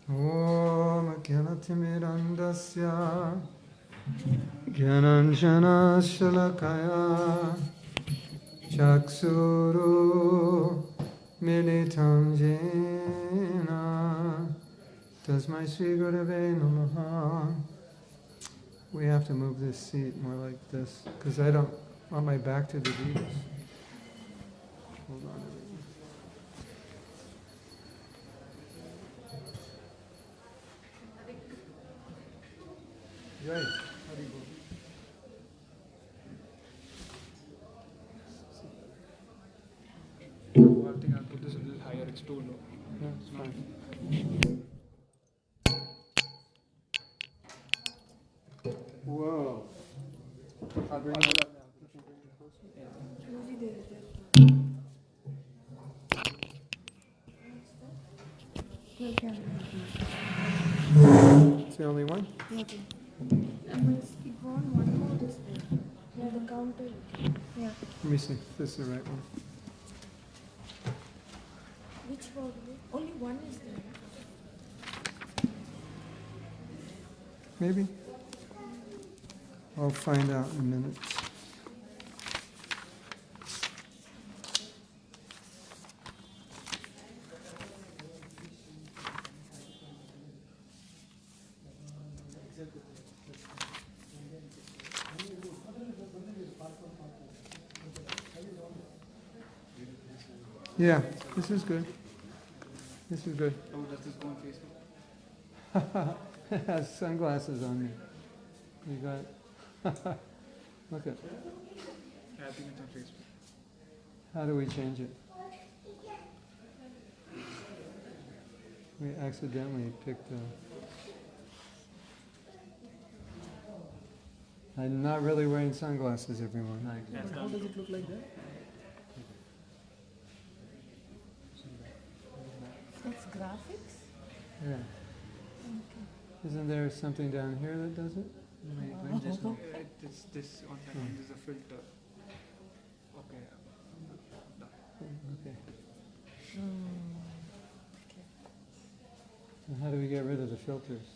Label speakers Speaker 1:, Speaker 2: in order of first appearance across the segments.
Speaker 1: Om Gyanatimidandasya Gyananjana Shalakaya Chakshuru Militam Jena Tasmai Sri Gurave Namaha. We have to move this seat more like this, because I don't want my back to the Vedas. Hold on. Jai. Haribol.
Speaker 2: I think I'll put this a little higher. It's too low.
Speaker 1: Yeah, it's fine. Whoa.
Speaker 2: I'll bring it up.
Speaker 1: It's the only one?
Speaker 3: Okay. If one more is there. Yeah, the counter. Yeah.
Speaker 1: Let me see if this is the right one.
Speaker 3: Which one? Only one is there.
Speaker 1: Maybe? I'll find out in a minute. Yeah, this is good. This is good.
Speaker 2: Oh, does this go on Facebook?
Speaker 1: It has sunglasses on me. You got look at.
Speaker 2: Yeah, I think it's on Facebook.
Speaker 1: How do we change it? We accidentally picked I'm not really wearing sunglasses, everyone.
Speaker 2: How does it look like that?
Speaker 3: It's graphics?
Speaker 1: Yeah.
Speaker 3: Okay.
Speaker 1: Isn't there something down here that does it?
Speaker 2: This one second. This is a filter. Okay.
Speaker 1: Okay.
Speaker 3: Okay.
Speaker 1: And how do we get rid of the filters?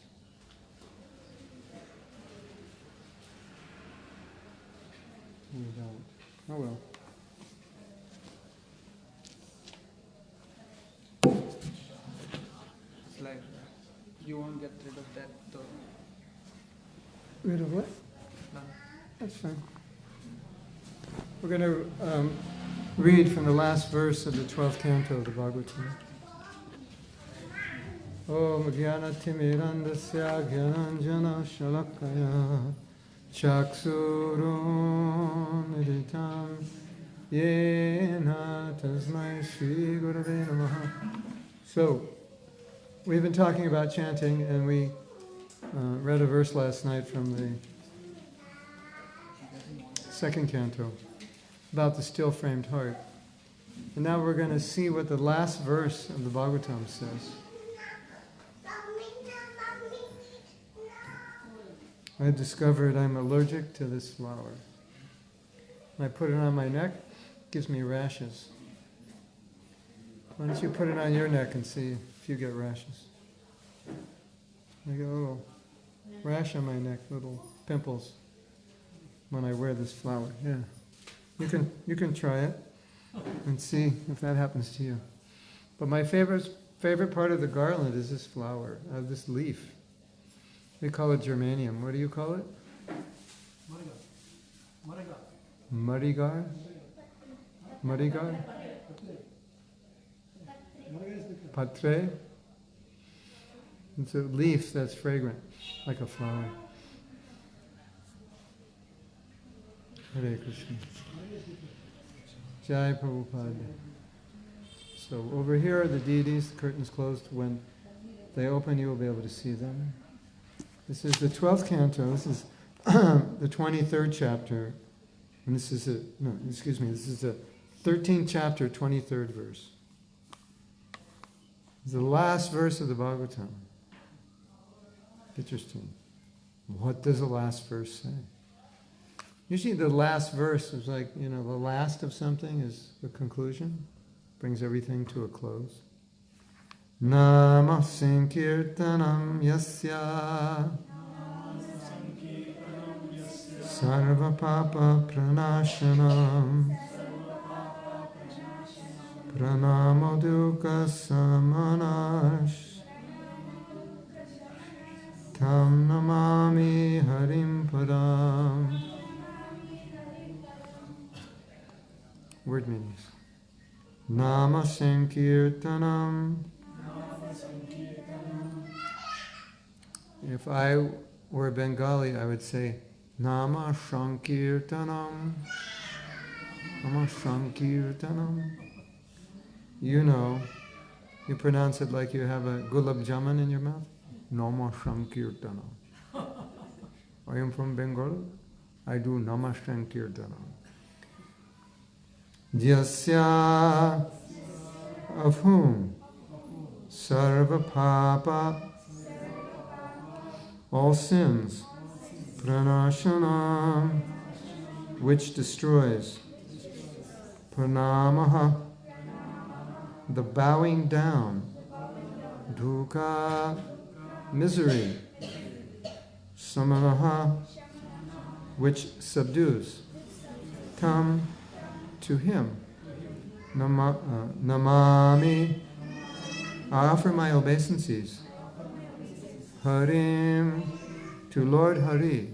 Speaker 1: We don't. Oh well.
Speaker 2: It's like you won't get rid of that though.
Speaker 1: Rid of what?
Speaker 2: No.
Speaker 1: That's fine. We're going to read from the last verse of the 12th canto of the Bhagavatam. Om Jnana Timirandasya Jnananjana Shalakaya Chaksurum Militam Yena Tasmai Sri Gurave Namaha. So, we've been talking about chanting, and we read a verse last night from the second canto about the still-framed heart. And now we're going to see what the last verse of the Bhagavatam says. I discovered I'm allergic to this flower. When I put it on my neck, it gives me rashes. Why don't you put it on your neck and see if you get rashes? I get a little rash on my neck, little pimples when I wear this flower. Yeah, you can try it and see if that happens to you. But my favorite part of the garland is this flower, this leaf. We call it germanium. What do you call it? Muddigar. Muddigar. Patre. It's a leaf that's fragrant, like a flower. Hare Krishna. Jai Prabhupada. So over here are the deities, the curtain's closed. When they open, you will be able to see them. This is the 12th canto. This is the 23rd chapter. And this is this is the 13th chapter, 23rd verse. It's the last verse of the Bhagavatam. Interesting. What does the last verse say? Usually the last verse is like, the last of something is the conclusion, brings everything to a close. Nama Sankirtanam Yasya Sarva Papa Pranashanam Pranamo Dukkha Samanash Tam Namami Harim Padam. Word meanings. Nama Sankirtanam. If I were Bengali, I would say Nama Sankirtanam. Nama Sankirtanam. You know, you pronounce it like you have a gulab jamun in your mouth. Nama Sankirtanam. I am from Bengal. I do Nama Sankirtanam. Jasya, of whom? Sarva Papa, all sins. Pranashanam, which destroys. Pranamaha, the bowing down. Dukkha, misery. Samanaha, which subdues. Tam, to him. Namami, I offer my obeisances. Harim, to Lord Hari.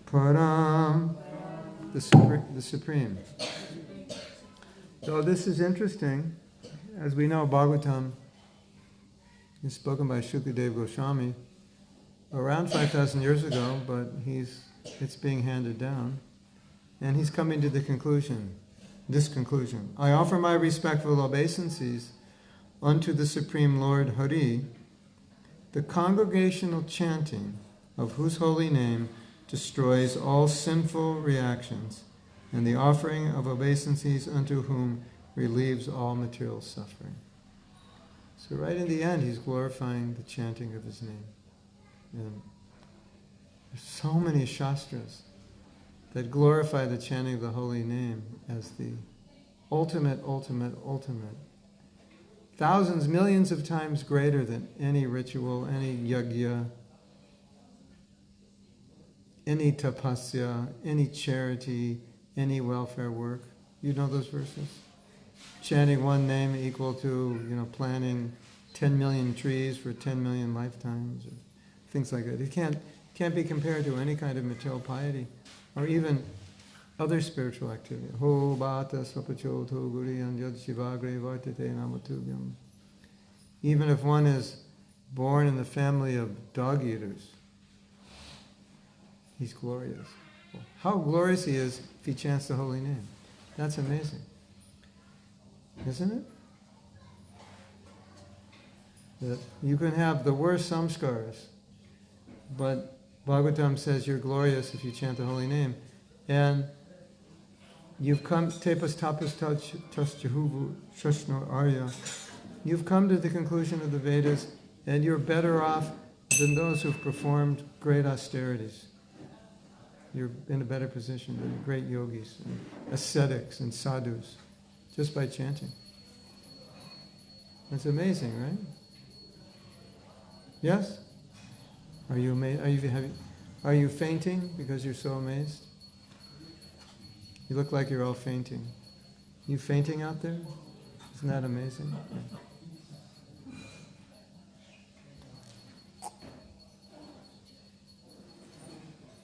Speaker 1: Param, the Supreme. So this is interesting. As we know, Bhagavatam is spoken by Shukadeva Goswami around 5,000 years ago, but it's being handed down. And he's coming to the conclusion, this conclusion. I offer my respectful obeisances unto the Supreme Lord Hari, the congregational chanting of whose holy name destroys all sinful reactions, and the offering of obeisances unto whom relieves all material suffering. So right in the end, he's glorifying the chanting of his name. And there's so many shastras that glorify the chanting of the holy name as the ultimate. Thousands, millions of times greater than any ritual, any yajna, any tapasya, any charity, any welfare work. You know those verses? Chanting one name equal to, planting 10 million trees for 10 million lifetimes, or things like that. It can't be compared to any kind of material piety, or even other spiritual activity. Ho bhata svapachoto guriyan yad shivagre vartate namatubhyam. Even if one is born in the family of dog eaters, he's glorious. How glorious he is if he chants the holy name. That's amazing. Isn't it? That you can have the worst samskars, but Bhagavatam says you're glorious if you chant the holy name. And you've come, tepas tapas tas jehuvu shashno arya. You've come to the conclusion of the Vedas, and you're better off than those who've performed great austerities. You're in a better position than the great yogis, and ascetics, and sadhus, just by chanting. That's amazing, right? Yes? Are you amazed? Are you fainting because you're so amazed? You look like you're all fainting. You fainting out there? Isn't that amazing?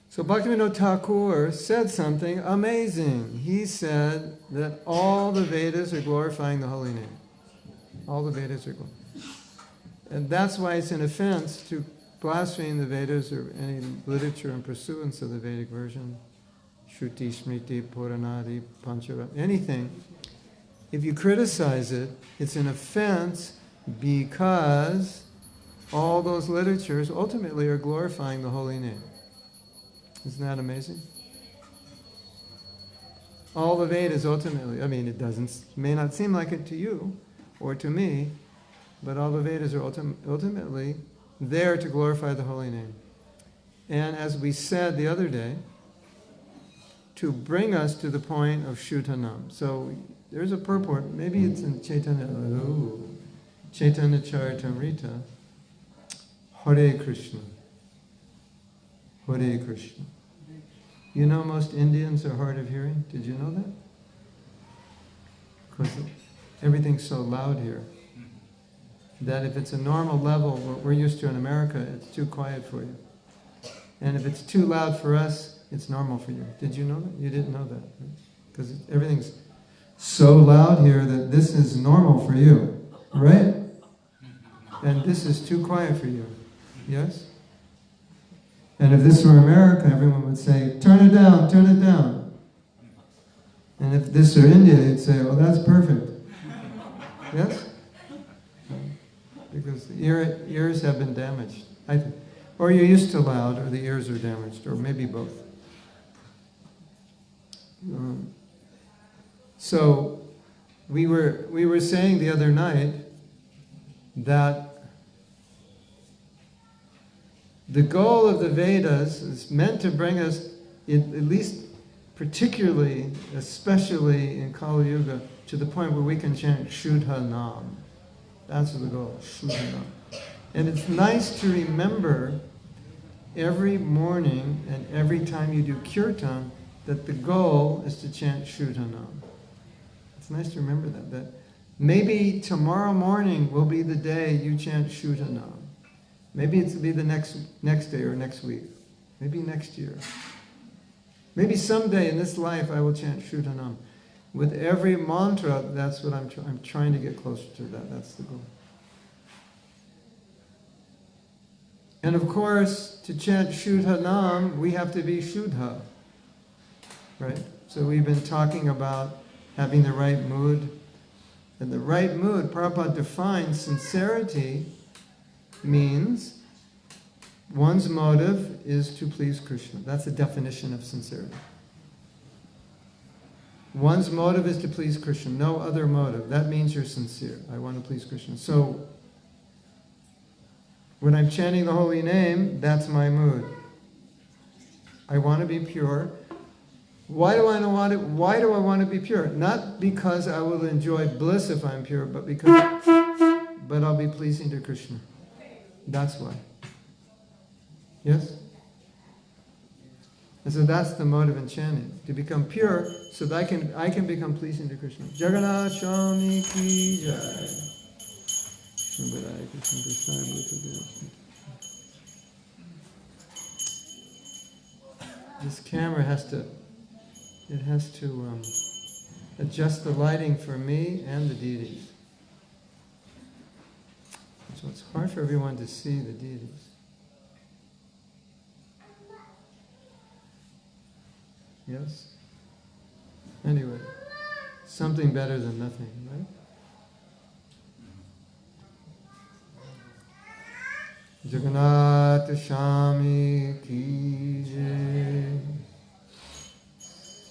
Speaker 1: So Bhaktivinoda Thakur said something amazing. He said that all the Vedas are glorifying the holy name. All the Vedas are glorifying. And that's why it's an offense to blaspheme the Vedas or any literature in pursuance of the Vedic version. Shruti, Smriti, Puranadi, Panchara, anything. If you criticize it, it's an offense because all those literatures ultimately are glorifying the holy name. Isn't that amazing? All the Vedas ultimately, may not seem like it to you or to me, but all the Vedas are ultimately there to glorify the holy name. And as we said the other day, to bring us to the point of Shudha Naam. So there's a purport, maybe it's in Chaitanya. Chaitanya Charitamrita, Hare Krishna, Hare Krishna. You know most Indians are hard of hearing? Did you know that? Because everything's so loud here that if it's a normal level, what we're used to in America, it's too quiet for you. And if it's too loud for us, it's normal for you. Did you know that? You didn't know that. Because everything's so loud here that this is normal for you, right? And this is too quiet for you. Yes? And if this were America, everyone would say, turn it down, turn it down. And if this were India, they'd say, oh, that's perfect. Yes? Because the ears have been damaged, I think. Or you're used to loud, or the ears are damaged, or maybe both. So we were saying the other night that the goal of the Vedas is meant to bring us, at least particularly, especially in Kali Yuga, to the point where we can chant Shudha Naam. That's the goal, Shudha Naam. And it's nice to remember every morning and every time you do kirtan that the goal is to chant Shudha Naam. It's nice to remember that maybe tomorrow morning will be the day you chant Shudha Naam. Maybe it'll be the next day or next week. Maybe next year. Maybe someday in this life I will chant Shudha Naam. With every mantra, that's what I'm trying to get closer to that. That's the goal. And of course, to chant Shudha Naam, we have to be Shudha. Right? So we've been talking about having the right mood. And the right mood, Prabhupada defines sincerity means one's motive is to please Krishna. That's the definition of sincerity. One's motive is to please Krishna, no other motive. That means you're sincere. I want to please Krishna. So, when I'm chanting the holy name, that's my mood. I want to be pure. Why do I want to be pure? Not because I will enjoy bliss if I'm pure, but I'll be pleasing to Krishna. That's why. Yes? And so that's the motive in chanting, to become pure so that I can become pleasing to Krishna. Jagannath Swami ki jai. This camera has to adjust the lighting for me and the deities. So it's hard for everyone to see the deities. Yes? Anyway, something better than nothing, right? Jagannath Swami ki jai.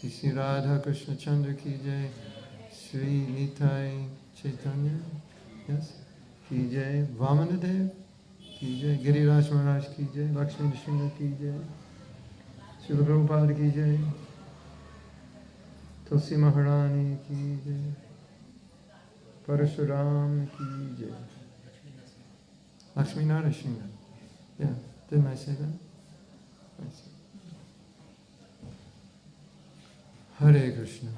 Speaker 1: Sri Radha Krishna Chandra ki jai. Sri Nitai Chaitanya. Yes? Ki jai. Vamanadev ki jai. Giriraj Maharaj ki jai. Lakshmi Nrsimha ki jai. Srila Prabhupada ki jai. Tulsi Maharani ki jai. Parashuram ki jai. Lakshmi Nrsimha. Yeah, didn't I say that? I said. Hare Krishna.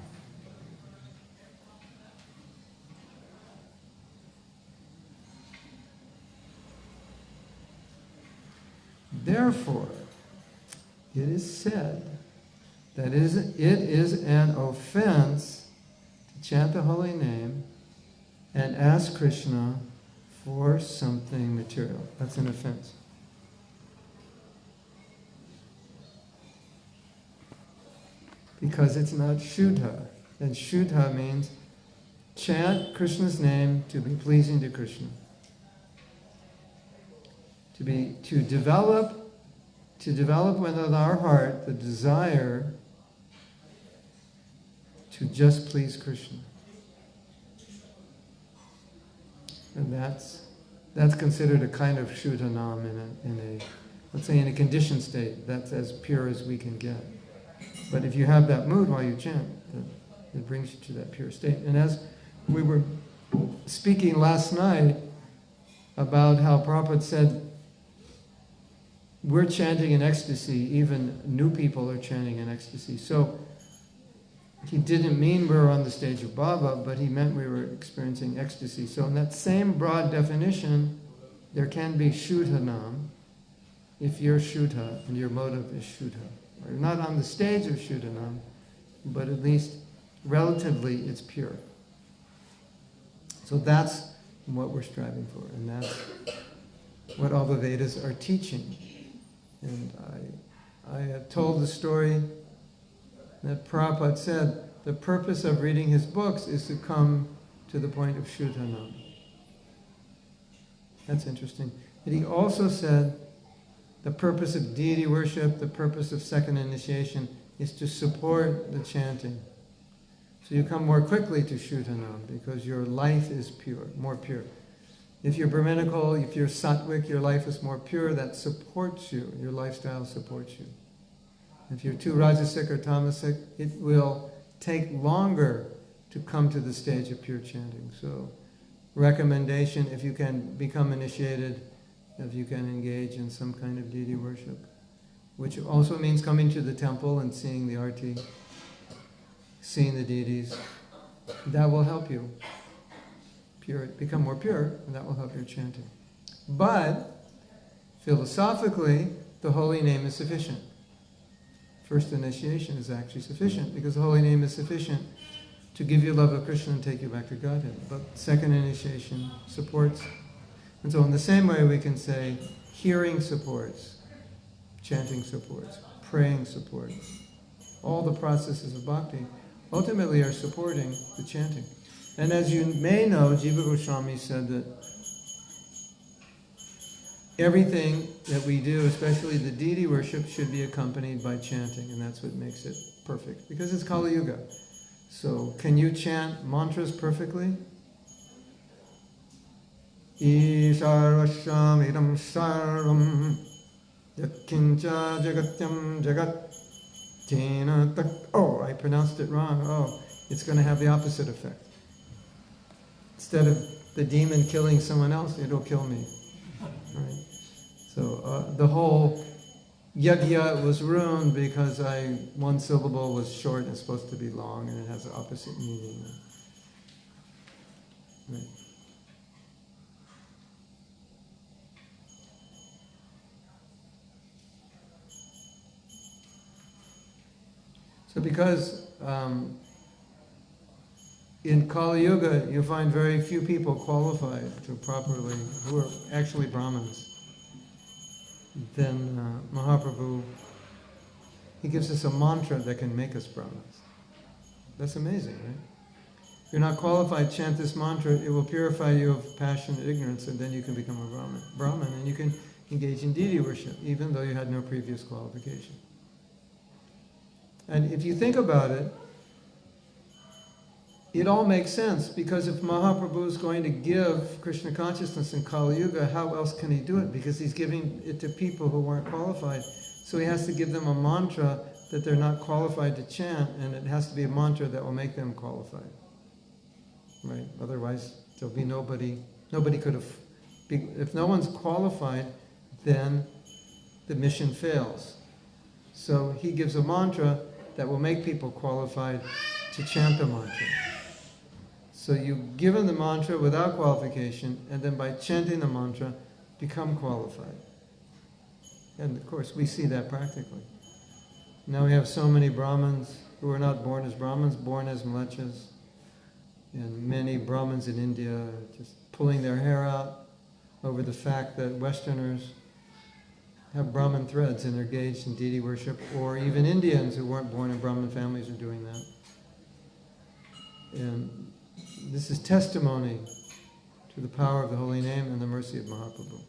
Speaker 1: Therefore, it is said that it is an offense to chant the holy name and ask Krishna for something material. That's an offense. Because it's not Shudha. And Shudha means chant Krishna's name to be pleasing to Krishna. To develop within our heart the desire to just please Krishna. And that's considered a kind of Shudha Naam in a let's say in a conditioned state. That's as pure as we can get. But if you have that mood while you chant, it brings you to that pure state. And as we were speaking last night, about how Prabhupada said, we're chanting in ecstasy, even new people are chanting in ecstasy. So he didn't mean we were on the stage of Baba, but he meant we were experiencing ecstasy. So in that same broad definition, there can be Shudha Naam, if you're Shudha and your motive is Shudha. You're not on the stage of Shudha Naam, but at least relatively it's pure. So that's what we're striving for, and that's what all the Vedas are teaching. And I have told the story that Prabhupada said the purpose of reading his books is to come to the point of Shudha Naam. That's interesting. And he also said the purpose of deity worship, the purpose of second initiation, is to support the chanting. So you come more quickly to Shudha Naam because your life is pure, more pure. If you're Brahminical, if you're Sattvic, your life is more pure, that supports you, your lifestyle supports you. If you're too Rajasic or Tamasic, it will take longer to come to the stage of pure chanting. So, recommendation, if you can become initiated, if you can engage in some kind of deity worship, which also means coming to the temple and seeing the arti, seeing the deities, that will help you become more pure, and that will help your chanting. But, philosophically, the holy name is sufficient. First initiation is actually sufficient, because the holy name is sufficient to give you love of Krishna and take you back to Godhead. But second initiation supports. And so in the same way we can say, hearing supports, chanting supports, praying supports. All the processes of bhakti ultimately are supporting the chanting. And as you may know, Jiva Goswami said that everything that we do, especially the deity worship, should be accompanied by chanting, and that's what makes it perfect, because it's Kali Yuga. So, can you chant mantras perfectly? Isharvasham idam sarvam yakincha jagatyam jagat tena tak. Oh, I pronounced it wrong. Oh, it's going to have the opposite effect. Instead of the demon killing someone else, it'll kill me. Right? So the whole yajna was ruined because one syllable was short and supposed to be long, and it has the opposite meaning. Right. So because in Kali Yuga you find very few people qualified to properly, who are actually Brahmins, then Mahaprabhu, he gives us a mantra that can make us Brahmins. That's amazing, right? If you're not qualified, chant this mantra, it will purify you of passion and ignorance, and then you can become a Brahmin, and you can engage in deity worship, even though you had no previous qualification. And if you think about it, it all makes sense, because if Mahaprabhu is going to give Krishna consciousness in Kali Yuga, how else can he do it? Because he's giving it to people who weren't qualified. So he has to give them a mantra that they're not qualified to chant, and it has to be a mantra that will make them qualified. Right? Otherwise, there'll be nobody could have... If no one's qualified, then the mission fails. So he gives a mantra that will make people qualified to chant the mantra. So you give them the mantra without qualification, and then by chanting the mantra, become qualified. And of course, we see that practically. Now we have so many Brahmins who are not born as Brahmins, born as mlechas. And many Brahmins in India are just pulling their hair out over the fact that Westerners have Brahmin threads and are engaged in deity worship, or even Indians who weren't born in Brahmin families are doing that. And this is testimony to the power of the holy name and the mercy of Mahaprabhu.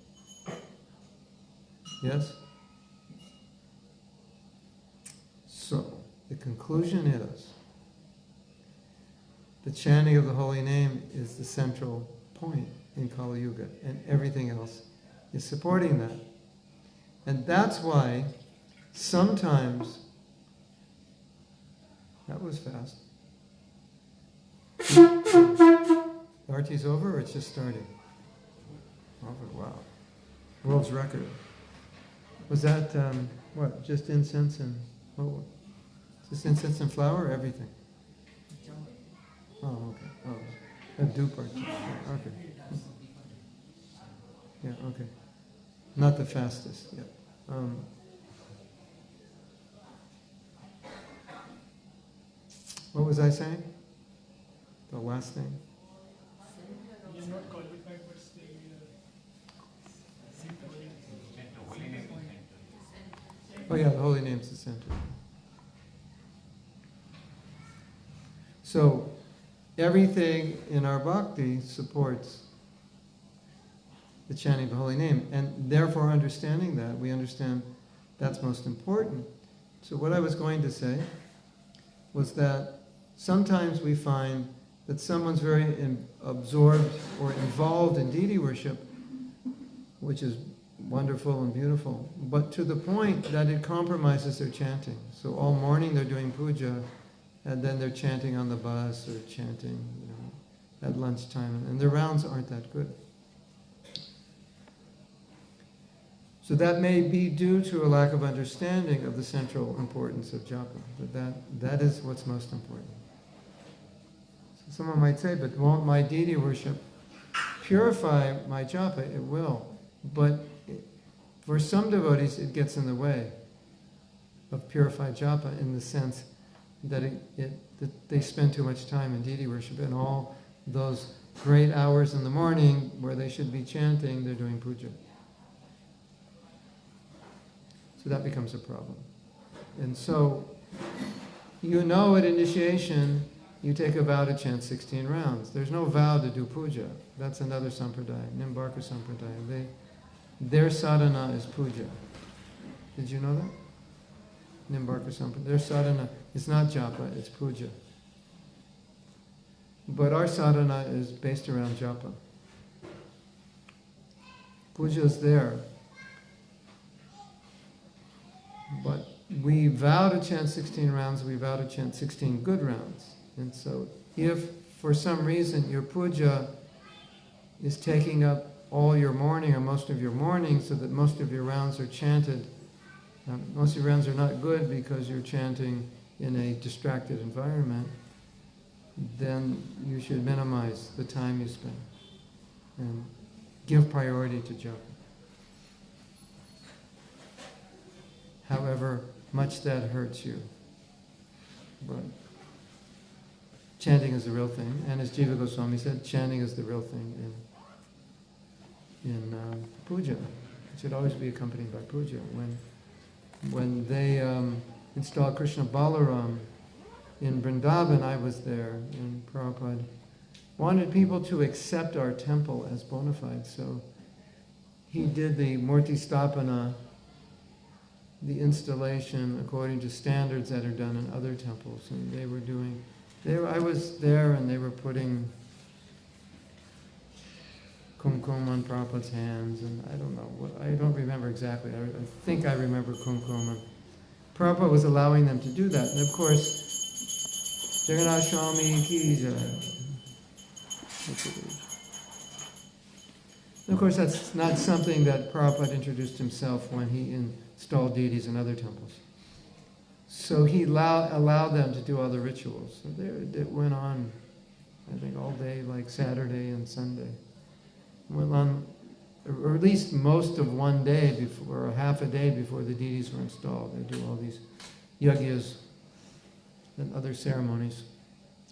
Speaker 1: Yes? So, the conclusion is, the chanting of the holy name is the central point in Kali Yuga, and everything else is supporting that. And that's why sometimes, that was fast. The arti's over, or it's just starting? Wow. World's record. Was that, what, just incense and, oh, just incense and flour or everything? Oh, okay. Oh, a dupe or okay. Yeah, okay. Not the fastest, yeah. What was I saying? The last thing?
Speaker 4: He is not qualified, but still
Speaker 1: Oh yeah, the holy name's the center. So, everything in our bhakti supports the chanting of the holy name, and therefore understanding that, we understand that's most important. So what I was going to say was that sometimes we find that someone's very absorbed or involved in deity worship, which is wonderful and beautiful, but to the point that it compromises their chanting. So all morning they're doing puja, and then they're chanting on the bus or chanting, at lunchtime, and their rounds aren't that good. So that may be due to a lack of understanding of the central importance of japa. That is what's most important. So someone might say, but won't my deity worship purify my japa? It will. But for some devotees, it gets in the way of purified japa in the sense that that they spend too much time in deity worship, and all those great hours in the morning where they should be chanting, they're doing puja. So that becomes a problem. And so, at initiation, you take a vow to chant 16 rounds. There's no vow to do puja. That's another sampradaya, Nimbarka sampradaya. Their sadhana is puja. Did you know that? Nimbarka sampradaya. Their sadhana is not japa, it's puja. But our sadhana is based around japa. Puja is there. But we vow to chant 16 rounds, we vow to chant 16 good rounds. And so if for some reason your puja is taking up all your morning or most of your morning so that most of your rounds are chanted, most of your rounds are not good because you're chanting in a distracted environment, then you should minimize the time you spend and give priority to japa. However much that hurts you. But chanting is the real thing. And as Jiva Goswami said, chanting is the real thing in puja. It should always be accompanied by puja. When they installed Krishna Balaram in Vrindavan, I was there, and Prabhupada wanted people to accept our temple as bona fide. So he did the Murti Stapana, the installation according to standards that are done in other temples, and I was there, and they were putting kumkum on Prabhupada's hands, and I don't know, I don't remember exactly, I think I remember kumkum, and Prabhupada was allowing them to do that, and of course, Jagannath Swami ki jai. And of course, that's not something that Prabhupada introduced himself when he installed deities in other temples. So he allowed them to do all the rituals. So it went on, I think, all day, like Saturday and Sunday. It went on, or at least most of one day before, or half a day before the deities were installed. They do all these yagyas and other ceremonies.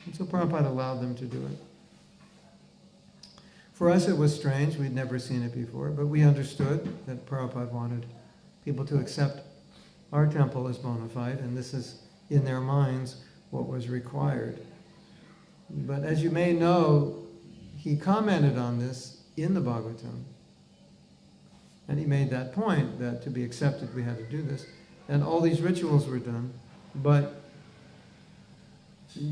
Speaker 1: And so Prabhupada allowed them to do it. For us it was strange, we'd never seen it before, but we understood that Prabhupada wanted people to accept our temple as bona fide, and this is, in their minds, what was required. But as you may know, he commented on this in the Bhagavatam, and he made that point, that to be accepted we had to do this, and all these rituals were done, but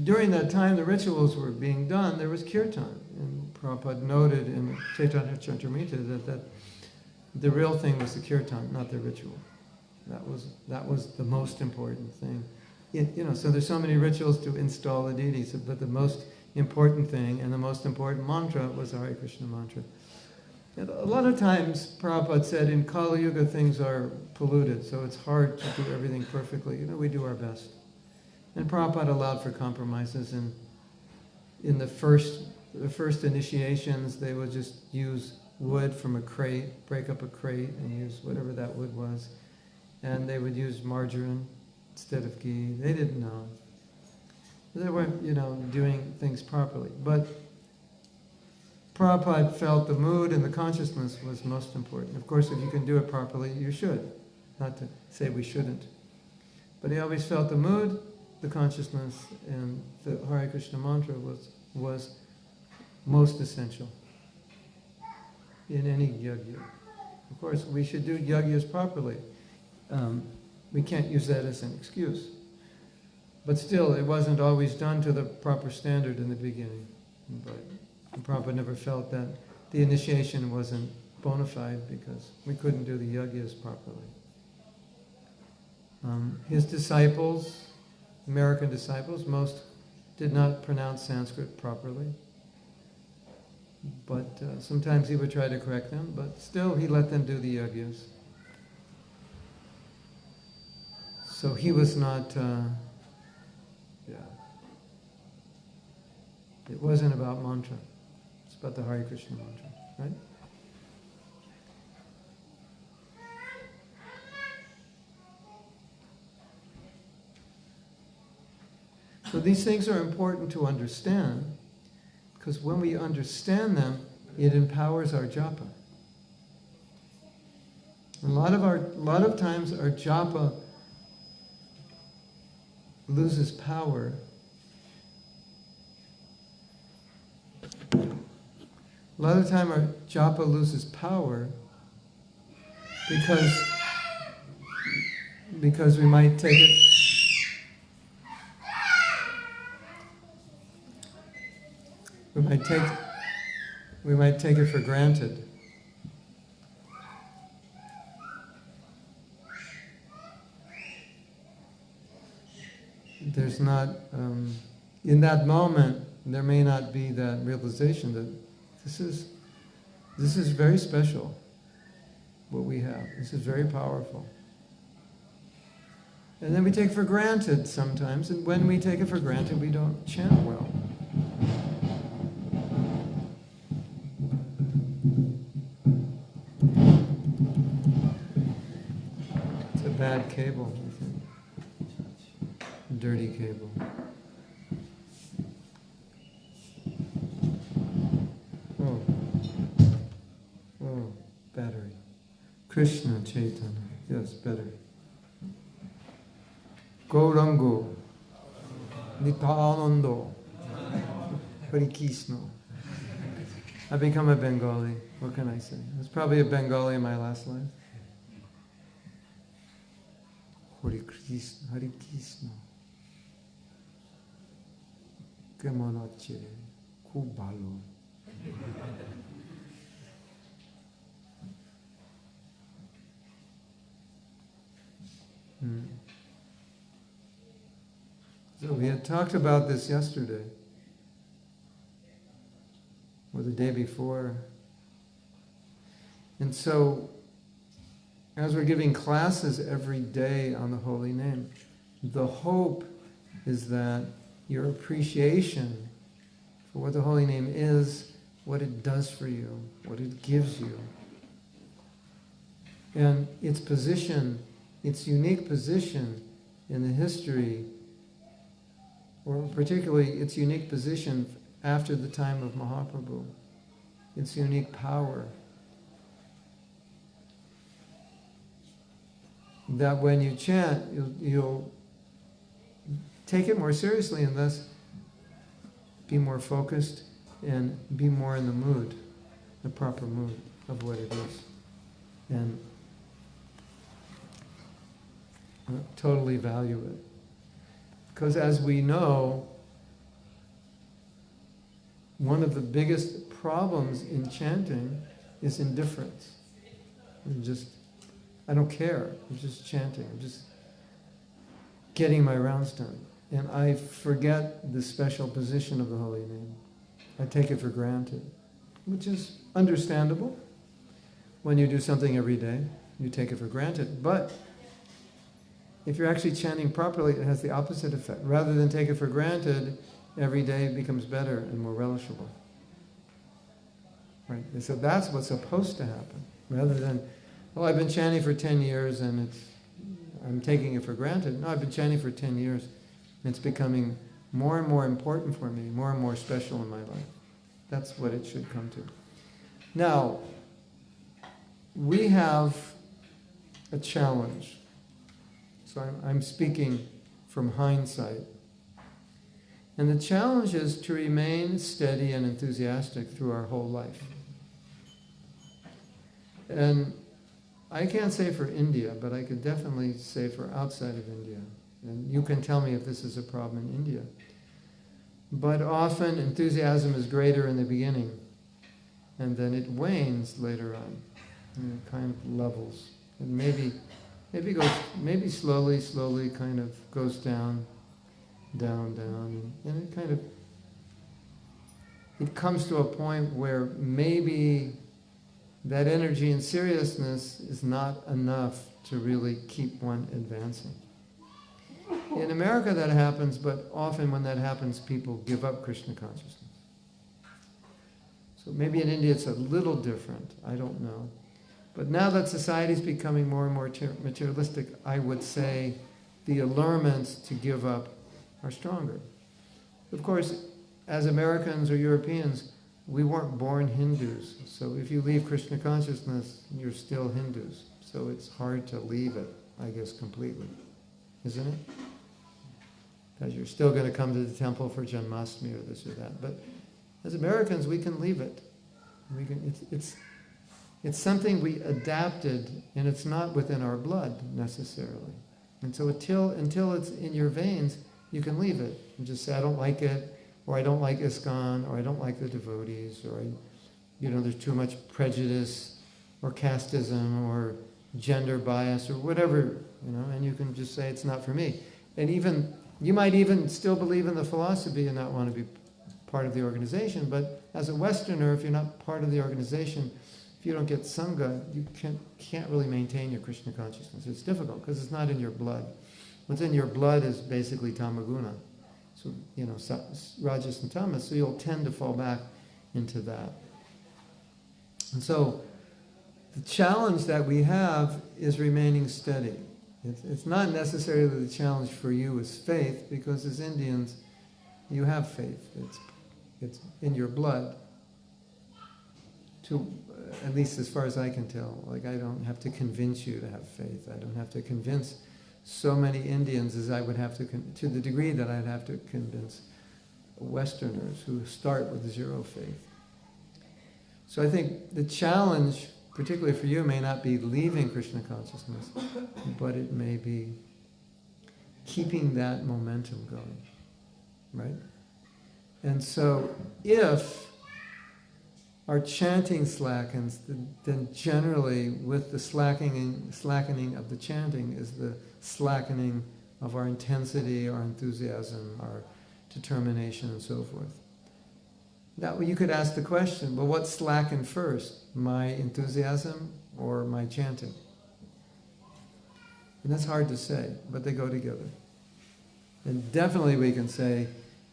Speaker 1: during that time the rituals were being done, there was kirtan, and Prabhupada noted in Chaitanya Charitamrita that the real thing was the kirtan, not the ritual. That was the most important thing. So there's so many rituals to install the deities, but the most important thing and the most important mantra was the Hare Krishna mantra. And a lot of times, Prabhupada said, in Kali Yuga things are polluted, so it's hard to do everything perfectly. We do our best. And Prabhupada allowed for compromises. And in the first initiations, they would just use wood from a crate, break up a crate, and use whatever that wood was. And they would use margarine instead of ghee. They didn't know. They weren't, doing things properly. But Prabhupada felt the mood and the consciousness was most important. Of course, if you can do it properly, you should. Not to say we shouldn't. But he always felt the mood, the consciousness, and the Hare Krishna mantra was most essential in any yajna. Of course, we should do yajnas properly. We can't use that as an excuse. But still, it wasn't always done to the proper standard in the beginning. But Prabhupada never felt that the initiation wasn't bona fide because we couldn't do the yajnas properly. His disciples, American disciples, most did not pronounce Sanskrit properly. But sometimes he would try to correct them, but still he let them do the yajnas. So he was not, it wasn't about mantra. It's about the Hare Krishna mantra, right? So these things are important to understand, because when we understand them, it empowers our japa. A lot of times our japa loses power A lot of the time our japa loses power because we might take it we might take it for granted. There's not in that moment there may not be that realization that this is very special, what we have. This is very powerful. And then we take for granted sometimes, and when we take it for granted, we don't chant well. It's a bad cable, I think. Dirty cable. Oh, battery. Krishna Chaitanya. Yes, battery. Gaurango. Nityananda. Hare Krishna. I become a Bengali. What can I say? I was probably a Bengali in my last life. Hare Krishna. Hare Krishna. Kemon ache. Khub bhalo. So we had talked about this yesterday, or the day before. And so, as we're giving classes every day on the holy name, the hope is that your appreciation for what the holy name is, what it does for you, what it gives you, and its position, its unique position in the history, or particularly its unique position after the time of Mahaprabhu, its unique power. That when you chant, you'll take it more seriously and thus be more focused and be more in the mood, the proper mood of what it is. And totally value it. Because as we know, one of the biggest problems in chanting is indifference. I don't care, I'm just chanting, I'm just getting my rounds done. And I forget the special position of the holy name. I take it for granted, which is understandable. when you do something every day, you take it for granted. But if you're actually chanting properly, it has the opposite effect. Rather than take it for granted, every day becomes better and more relishable. Right? And so that's what's supposed to happen. Rather than, oh, I've been chanting for 10 years and I'm taking it for granted. No, I've been chanting for 10 years and it's becoming more and more important for me, more and more special in my life. That's what it should come to. Now, we have a challenge. So I'm speaking from hindsight. And the challenge is to remain steady and enthusiastic through our whole life. And I can't say for India, but I could definitely say for outside of India. And you can tell me if this is a problem in India. But often enthusiasm is greater in the beginning, and then it wanes later on. And it kind of levels. And maybe slowly kind of goes down, and it kind of, it comes to a point where maybe that energy and seriousness is not enough to really keep one advancing. In America that happens, but often when that happens, people give up Krishna consciousness. So maybe in India it's a little different, I don't know. But now that society is becoming more and more materialistic, I would say the allurements to give up are stronger. Of course, as Americans or Europeans, we weren't born Hindus. So if you leave Krishna consciousness, you're still Hindus. So it's hard to leave it, I guess, completely. Isn't it? Because you're still going to come to the temple for Janmashtami or this or that. But as Americans, we can leave it. It's something we adapted, and it's not within our blood necessarily. And so until it's in your veins, you can leave it and just say, I don't like it, or I don't like ISKCON, or I don't like the devotees, or there's too much prejudice, or casteism, or gender bias, or whatever, and you can just say it's not for me. And even you might even still believe in the philosophy and not want to be part of the organization, but as a Westerner, if you're not part of the organization, if you don't get Sangha, you can't really maintain your Krishna consciousness. It's difficult because it's not in your blood. What's in your blood is basically tamaguna. So, rajas and tamas, so you'll tend to fall back into that. And so, the challenge that we have is remaining steady. It's not necessarily the challenge for you is faith, because as Indians, you have faith. It's in your blood. At least as far as I can tell. Like, I don't have to convince you to have faith. I don't have to convince so many Indians as I would have to the degree that I'd have to convince Westerners who start with zero faith. So I think the challenge, particularly for you, may not be leaving Krishna consciousness, but it may be keeping that momentum going, right? And so if our chanting slackens, then generally with the slackening of the chanting is the slackening of our intensity, our enthusiasm, our determination, and so forth. Now you could ask the question, well, what slackened first? My enthusiasm or my chanting? And that's hard to say, but they go together. And definitely we can say,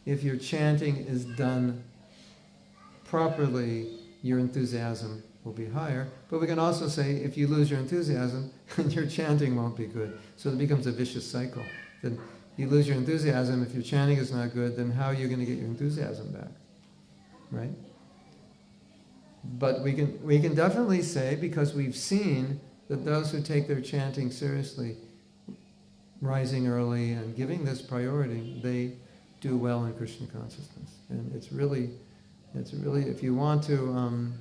Speaker 1: if your chanting is done properly, your enthusiasm will be higher. But we can also say, if you lose your enthusiasm, your chanting won't be good. So it becomes a vicious cycle. Then you lose your enthusiasm, if your chanting is not good, then how are you going to get your enthusiasm back? Right? But we can definitely say, because we've seen that those who take their chanting seriously, rising early and giving this priority, they do well in Krishna consciousness. And it's really, if you want to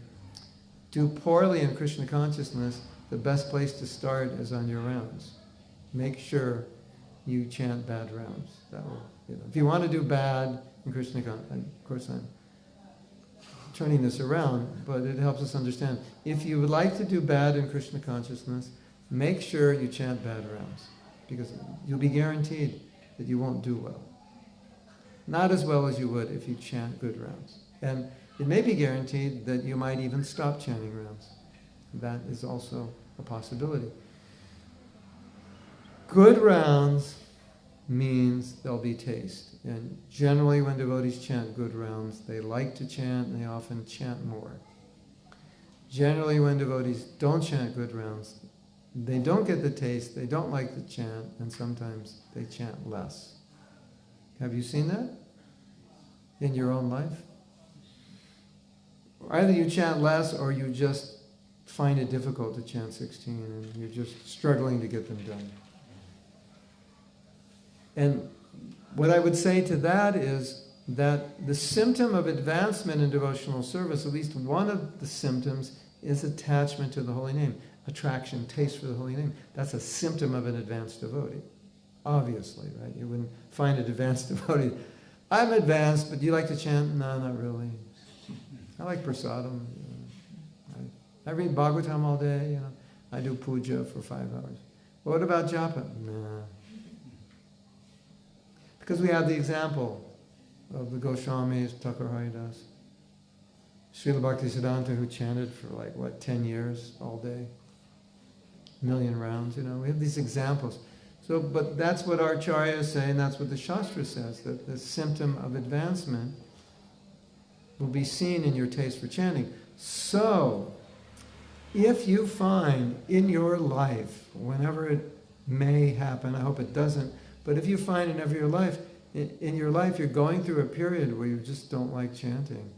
Speaker 1: do poorly in Krishna consciousness, the best place to start is on your rounds. Make sure you chant bad rounds. That will, if you want to do bad in Krishna consciousness, of course I'm turning this around, but it helps us understand. If you would like to do bad in Krishna consciousness, make sure you chant bad rounds, because you'll be guaranteed that you won't do well. Not as well as you would if you chant good rounds. And it may be guaranteed that you might even stop chanting rounds. That is also a possibility. Good rounds means there'll be taste. And generally when devotees chant good rounds, they like to chant and they often chant more. Generally when devotees don't chant good rounds, they don't get the taste, they don't like the chant, and sometimes they chant less. Have you seen that in your own life? Either you chant less or you just find it difficult to chant 16 and you're just struggling to get them done. And what I would say to that is that the symptom of advancement in devotional service, at least one of the symptoms, is attachment to the holy name. Attraction, taste for the holy name. That's a symptom of an advanced devotee. Obviously, right? You wouldn't find an advanced devotee. I'm advanced, but do you like to chant? No, not really. I like prasadam. I read Bhagavatam all day. I do puja for 5 hours. What about japa? Nah. Because we have the example of the Goswamis, Thakur Haridas, Srila Bhaktisiddhanta, who chanted for 10 years all day, 1,000,000 rounds. We have these examples. So, but that's what our acharyas say, and that's what the Shastra says, that the symptom of advancement will be seen in your taste for chanting. So, if you find in your life, whenever it may happen, I hope it doesn't, but if you find in your life you're going through a period where you just don't like chanting,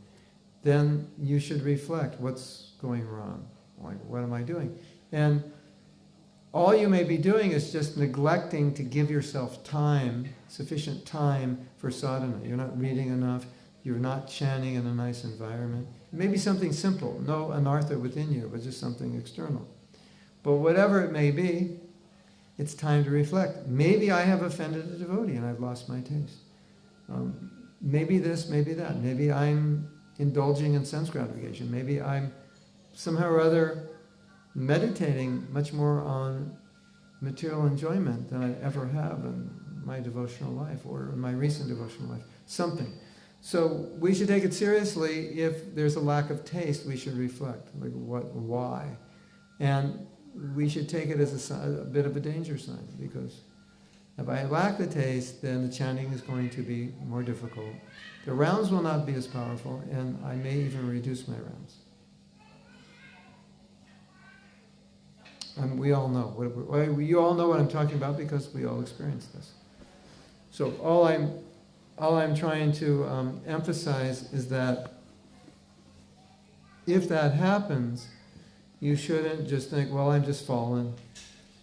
Speaker 1: then you should reflect what's going wrong. Like, what am I doing? And all you may be doing is just neglecting to give yourself time, sufficient time for sadhana. You're not reading enough, you're not chanting in a nice environment. It may be something simple, no anartha within you, but just something external. But whatever it may be, it's time to reflect. Maybe I have offended a devotee and I've lost my taste. Maybe this, maybe that. Maybe I'm indulging in sense gratification. Maybe I'm somehow or other meditating much more on material enjoyment than I ever have in my devotional life or in my recent devotional life. Something. So we should take it seriously. If there's a lack of taste, we should reflect. Like, why? And we should take it as a bit of a danger sign, because if I lack the taste, then the chanting is going to be more difficult. The rounds will not be as powerful, and I may even reduce my rounds. We all know. You all know what I'm talking about because we all experience this. So all I'm trying to emphasize is that if that happens, you shouldn't just think, well, I'm just fallen,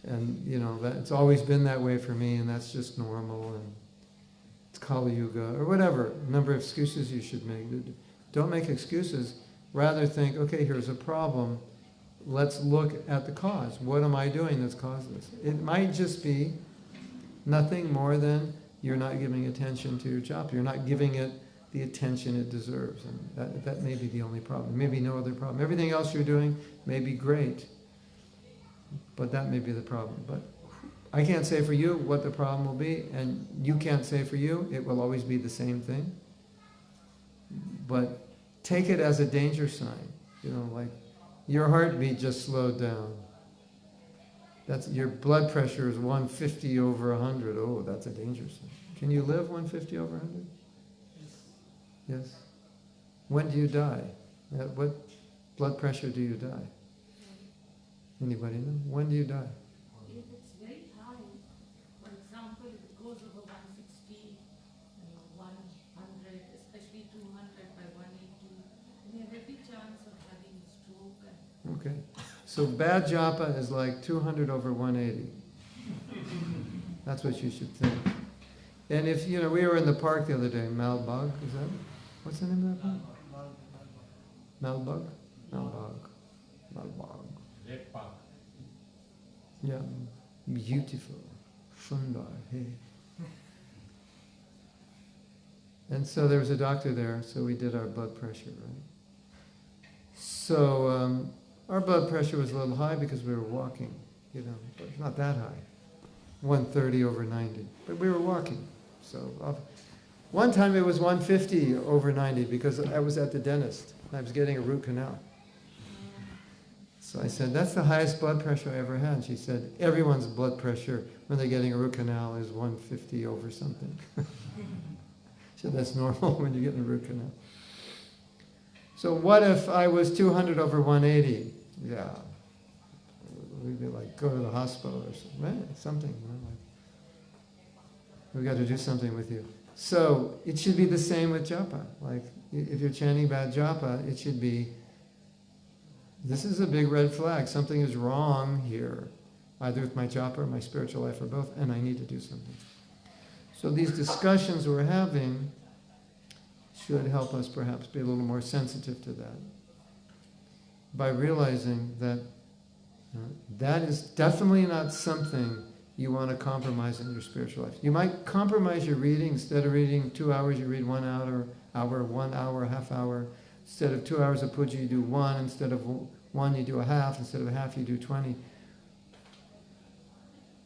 Speaker 1: and that it's always been that way for me, and that's just normal, and it's Kali Yuga, or whatever number of excuses you should make. Don't make excuses. Rather think, okay, here's a problem. Let's look at the cause. What am I doing that's caused this? It might just be nothing more than you're not giving attention to your japa. You're not giving it the attention it deserves. And that may be the only problem. Maybe no other problem. Everything else you're doing may be great, but that may be the problem. But I can't say for you what the problem will be, and you can't say for you. It will always be the same thing. But take it as a danger sign. Like your heartbeat just slowed down. Your blood pressure is 150 over 100. Oh, that's a danger sign. Can you live 150 over 100? Yes. When do you die? At what blood pressure do you die? Anybody know? When do you die?
Speaker 5: If it's very high, for example, if it goes over 160, 100, especially 200 by 180, we have every chance of having a stroke.
Speaker 1: Okay. So bad japa is like 200 over 180. That's what you should think. And if, we were in the park the other day, Malbag, is that? What's the name of that park? Malbag? Malbag.
Speaker 6: Red Park.
Speaker 1: Yeah. Beautiful. Sundar. Hey. And so there was a doctor there, so we did our blood pressure, right? So our blood pressure was a little high because we were walking, but it's not that high. 130 over 90. But we were walking. So one time it was 150 over 90 because I was at the dentist. I was getting a root canal. So I said, that's the highest blood pressure I ever had. She said, everyone's blood pressure when they're getting a root canal is 150 over something. So that's normal when you're getting a root canal. So what if I was 200 over 180? Yeah. We'd be like, go to the hospital or something. Right? Something. You know, like, we've got to do something with you. So it should be the same with japa. Like, if you're chanting bad japa, it should be, this is a big red flag. Something is wrong here, either with my japa or my spiritual life or both, and I need to do something. So these discussions we're having should help us perhaps be a little more sensitive to that, by realizing that that is definitely not something you want to compromise in your spiritual life. You might compromise your reading. Instead of reading 2 hours, you read 1 hour, 1 hour, half hour. Instead of 2 hours of puja, you do 1. Instead of 1, you do a half. Instead of a half, you do 20.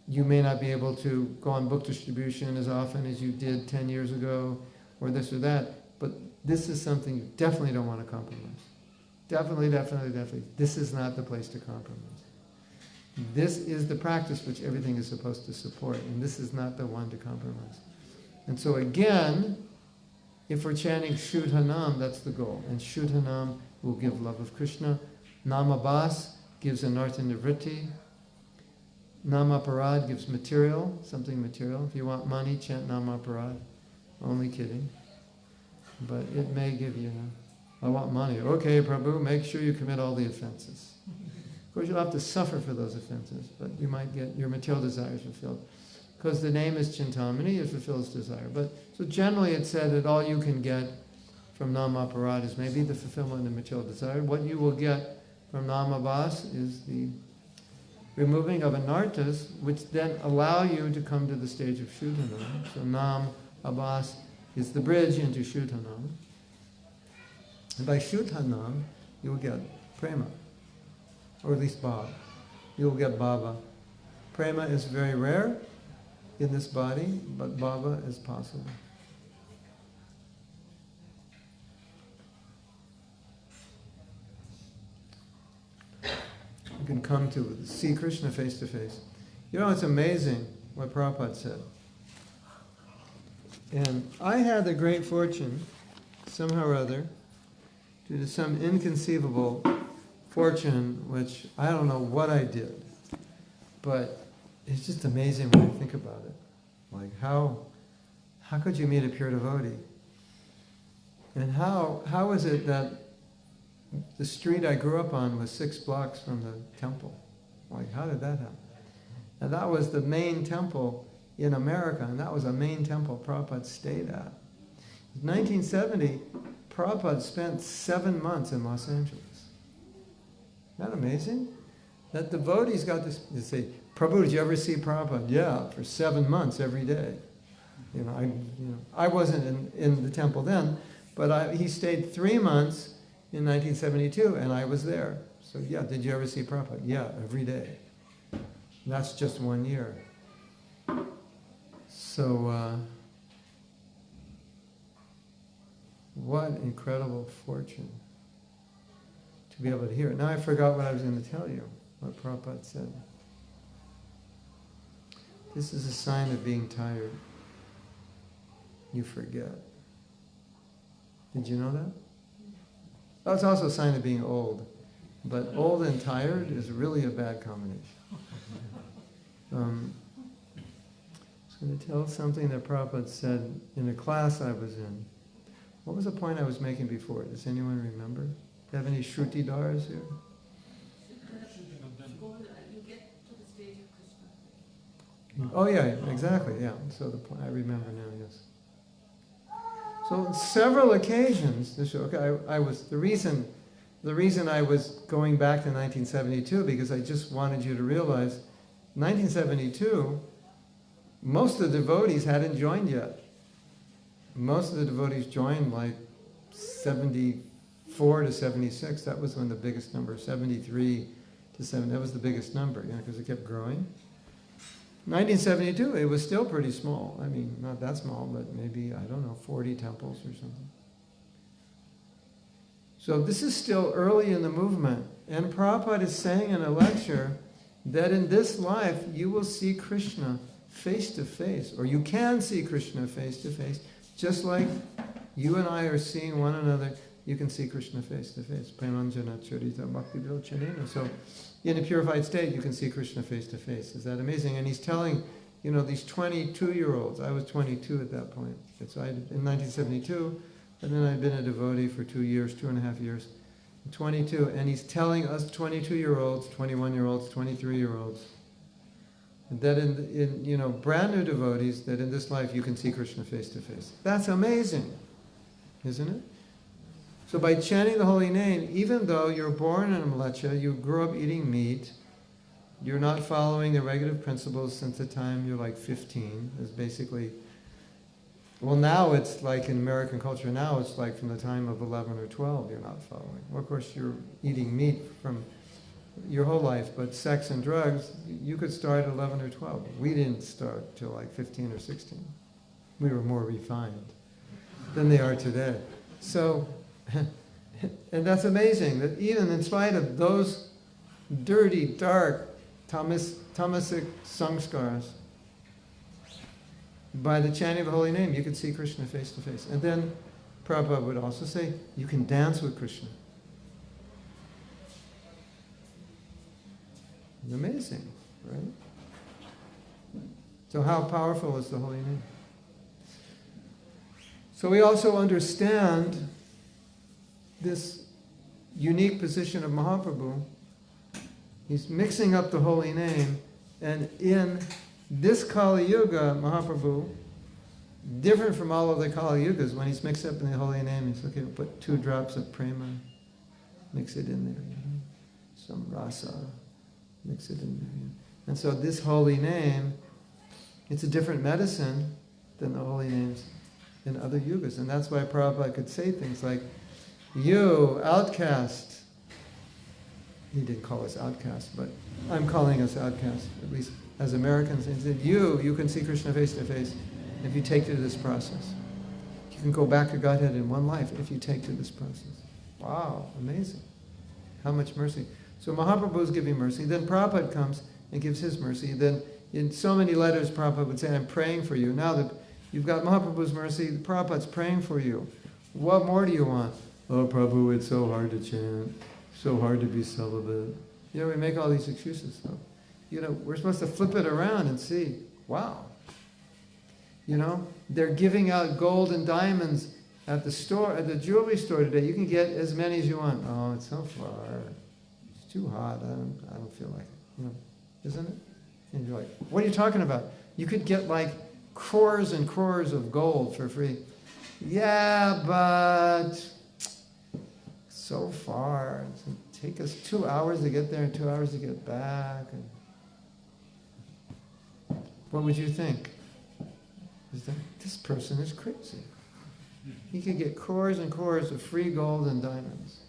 Speaker 1: You may not be able to go on book distribution as often as you did 10 years ago, or this or that, but this is something you definitely don't want to compromise. Definitely, definitely, definitely. This is not the place to compromise. This is the practice which everything is supposed to support, and this is not the one to compromise. And so again, if we're chanting Shudha Naam, that's the goal. And Shudha Naam will give love of Krishna. Namabhas gives anartha nivritti. Namaparad gives material, something material. If you want money, chant Namaparad. Only kidding. But it may give you, I want money. Okay, Prabhu, make sure you commit all the offenses. Of course, you'll have to suffer for those offenses, but you might get your material desires fulfilled. Because the name is Chintamani, it fulfills desire. But so generally it's said that all you can get from Namaparad is maybe the fulfillment of material desire. What you will get from Namabhas is the removing of anarthas, which then allow you to come to the stage of Shuddhanam. So Nam Abhas is the bridge into Shuddhanam. And by Shuddhanam, you will get prema, or at least bhava. You will get bhava. Prema is very rare in this body, but bhava is possible. You can come to see Krishna face to face. You know, it's amazing what Prabhupada said. And I had the great fortune, somehow or other, due to some inconceivable fortune, which I don't know what I did, but it's just amazing when I think about it. Like how could you meet a pure devotee? And how is it that the street I grew up on was 6 blocks from the temple? Like, how did that happen? And that was the main temple in America, and that was a main temple Prabhupada stayed at. In 1970, Prabhupada spent 7 months in Los Angeles. Isn't that amazing? That devotees got to say, Prabhu, did you ever see Prabhupada? Yeah, for 7 months every day. I wasn't in the temple then, but he stayed 3 months in 1972, and I was there. So yeah, did you ever see Prabhupada? Yeah, every day. And that's just 1 year. So, what incredible fortune to be able to hear it. Now I forgot what I was going to tell you, what Prabhupada said. This is a sign of being tired. You forget. Did you know that? Oh, it's also a sign of being old. But old and tired is really a bad combination. I was going to tell something that Prabhupada said in a class I was in. What was the point I was making before? Does anyone remember? Do you have any Shrutidars here?
Speaker 5: You get to the stage of Krishna.
Speaker 1: Oh yeah, exactly, yeah. So the point, I remember now, yes. So on several occasions, the reason I was going back to 1972, because I just wanted you to realize, 1972, most of the devotees hadn't joined yet. Most of the devotees joined like 74 to 76. That was when the biggest number, 73 to 7, that was the biggest number, because it kept growing. 1972, it was still pretty small. I mean, not that small, but maybe, 40 temples or something. So this is still early in the movement. And Prabhupada is saying in a lecture that in this life you will see Krishna face to face, or you can see Krishna face to face, just like you and I are seeing one another. You can see Krishna face to face. Premanjana charita bhakti vilochanena. So, in a purified state, you can see Krishna face to face. Is that amazing? And he's telling, these 22-year-olds. I was 22 at that point. So in 1972, and then I'd been a devotee for 2 years, 2.5 years. 22, and he's telling us 22-year-olds, 21-year-olds, 23-year-olds, that in brand new devotees, that in this life you can see Krishna face to face. That's amazing, isn't it? So by chanting the holy name, even though you're born in a mlecha, you grew up eating meat, you're not following the regulative principles since the time you're like 15, is basically, well, now it's like in American culture, now it's like from the time of 11 or 12 you're not following. Well, of course, you're eating meat from your whole life, but sex and drugs, you could start at 11 or 12. We didn't start till like 15 or 16. We were more refined than they are today. So, and that's amazing, that even in spite of those dirty, dark, tamasic samskaras, by the chanting of the holy name, you can see Krishna face to face. And then Prabhupada would also say, you can dance with Krishna. It's amazing, right? So how powerful is the holy name? So we also understand this unique position of Mahaprabhu. He's mixing up the holy name, and in this Kali Yuga, Mahaprabhu, different from all other Kali Yugas, when he's mixed up in the holy name, he's okay, put 2 drops of prema, mix it in there, some rasa, mix it in there. And so this holy name, it's a different medicine than the holy names in other yugas. And that's why Prabhupada could say things like, you, outcast. He didn't call us outcasts, but I'm calling us outcasts, at least as Americans. He said, you can see Krishna face to face if you take to this process. You can go back to Godhead in one life if you take to this process. Wow, amazing. How much mercy. So Mahaprabhu is giving mercy. Then Prabhupada comes and gives his mercy. Then in so many letters, Prabhupada would say, I'm praying for you. Now that you've got Mahaprabhu's mercy, Prabhupada's praying for you. What more do you want? Oh, Prabhu, it's so hard to chant. So hard to be celibate. We make all these excuses, though. We're supposed to flip it around and see, wow. They're giving out gold and diamonds at the store, at the jewelry store today. You can get as many as you want. Oh, it's so far. It's too hot. I don't feel like it. Isn't it? And you're like, what are you talking about? You could get like crores and crores of gold for free. Yeah, but so far. It's going to take us 2 hours to get there and 2 hours to get back. And what would you think? This person is crazy. He could get crores and crores of free gold and diamonds.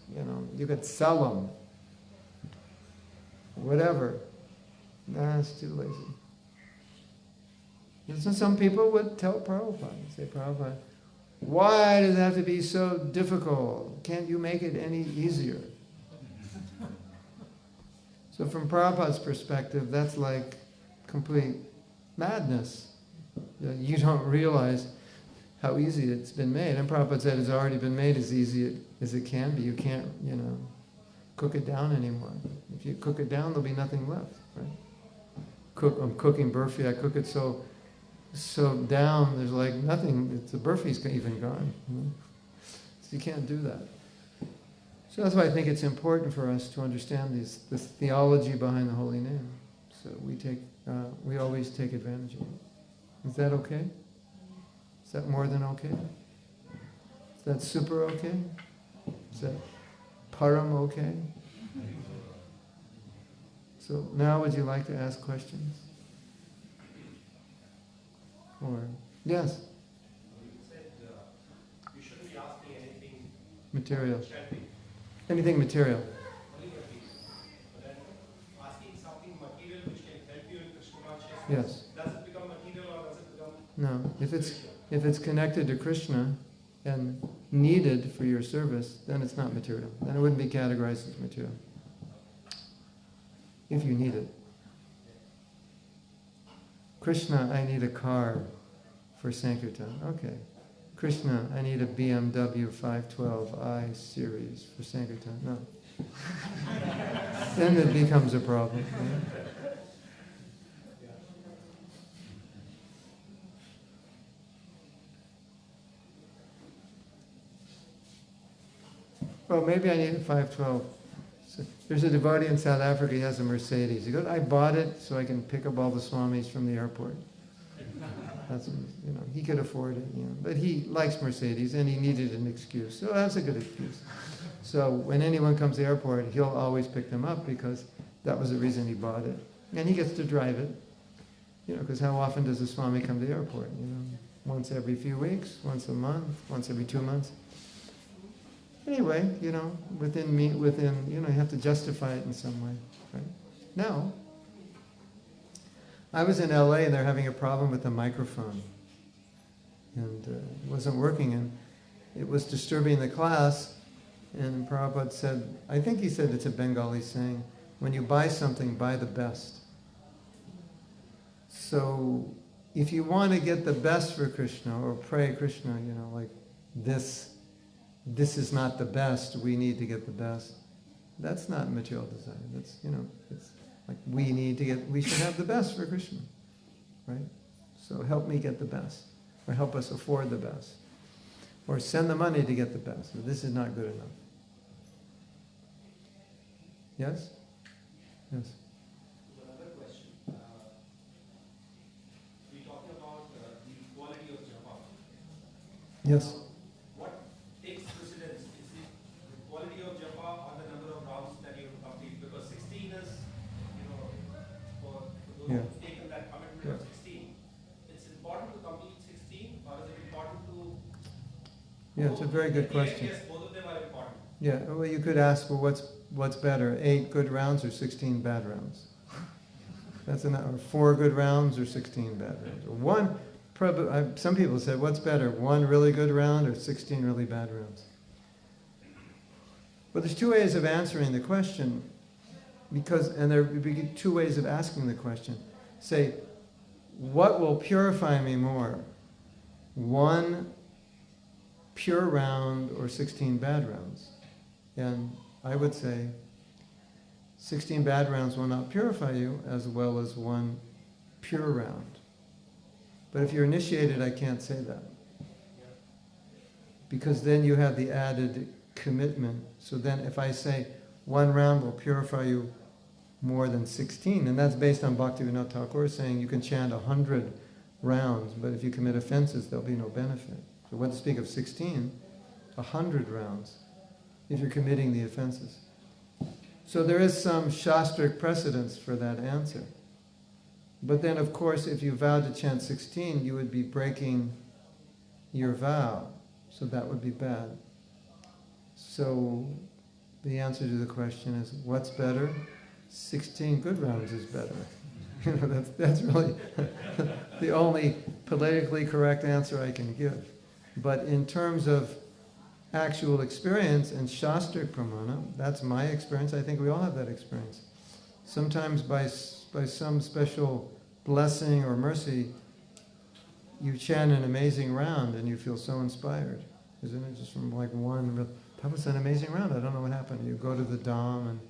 Speaker 1: You could sell them. Whatever. Nah, it's too lazy. And some people would tell Prabhupada, say, Prabhupada, why does it have to be so difficult? Can't you make it any easier? So from Prabhupada's perspective, that's like complete madness. You don't realize how easy it's been made. And Prabhupada said it's already been made as easy as it can be. You can't, cook it down anymore. If you cook it down, there'll be nothing left, right? I'm cooking burfi, I cook it so down, there's like nothing, the burfi's even gone. So you can't do that. So that's why I think it's important for us to understand this theology behind the holy name. So we always take advantage of it. Is that okay? Is that more than okay? Is that super okay? Is that param okay? So now would you like to ask questions? Or, yes?
Speaker 6: You said you shouldn't be asking anything
Speaker 1: Material.
Speaker 6: chanting,
Speaker 1: Anything material.
Speaker 6: only material. But then asking something material which can help you in Krishna consciousness,
Speaker 1: Yes.
Speaker 6: does it become material or does it become
Speaker 1: No.
Speaker 6: spiritual?
Speaker 1: If it's connected to Krishna and needed for your service, then it's not material. Then it wouldn't be categorized as material. if you need it. Krishna, I need a car for Sankirtan. Okay. Krishna, I need a BMW 512i series for Sankirtan. No. Then it becomes a problem. Right? Well, maybe I need a 512. So there's a devotee in South Africa, he has a Mercedes. He goes, I bought it so I can pick up all the swamis from the airport. That's, he could afford it, But he likes Mercedes and he needed an excuse. So that's a good excuse. So when anyone comes to the airport, he'll always pick them up because that was the reason he bought it. And he gets to drive it. Because how often does a swami come to the airport? Once every few weeks, once a month, once every 2 months. Anyway, within, you have to justify it in some way, right? Now, I was in LA and they're having a problem with the microphone. And it wasn't working and it was disturbing the class. And Prabhupada said, I think he said it's a Bengali saying, when you buy something, buy the best. So, if you want to get the best for Krishna or pray Krishna, like this is not the best, we need to get the best. That's not material desire. That's, it's like we should have the best for Krishna, right? So help me get the best, or help us afford the best, or send the money to get the best. But this is not good enough. Yes? Yes.
Speaker 6: Another question. We're talking about the quality of japa.
Speaker 1: Yes.
Speaker 6: What takes precedence? Is it the quality of japa or the number of rounds that you have to complete? Because 16 is, for those who've taken that commitment of 16, it's important to complete 16, or is it important to...
Speaker 1: Yeah, it's a very good question.
Speaker 6: Yes, both of them are important.
Speaker 1: Yeah, well, you could ask, well, what's better, 8 good rounds or 16 bad rounds? That's or 4 good rounds or 16 bad rounds? Or some people said, what's better, 1 really good round or 16 really bad rounds? Well, there's 2 ways of answering the question, and there would be 2 ways of asking the question. Say, what will purify me more? 1 pure round or 16 bad rounds? And I would say 16 bad rounds will not purify you as well as 1 pure round. But if you're initiated, I can't say that. Because then you have the added commitment. So then if I say 1 round will purify you more than 16, and that's based on Bhaktivinoda Thakur saying you can chant 100 rounds, but if you commit offenses, there'll be no benefit. So when to speak of 16, 100 rounds, if you're committing the offenses. So there is some Shastric precedence for that answer. But then, of course, if you vowed to chant 16, you would be breaking your vow. So that would be bad. So the answer to the question is, what's better? 16 good rounds is better. That's really the only politically correct answer I can give. But in terms of actual experience and Shastric pramana, that's my experience. I think we all have that experience. Sometimes by some special blessing or mercy, you chant an amazing round and you feel so inspired. Isn't it? Just from like that was an amazing round. I don't know what happened. You go to the Dham and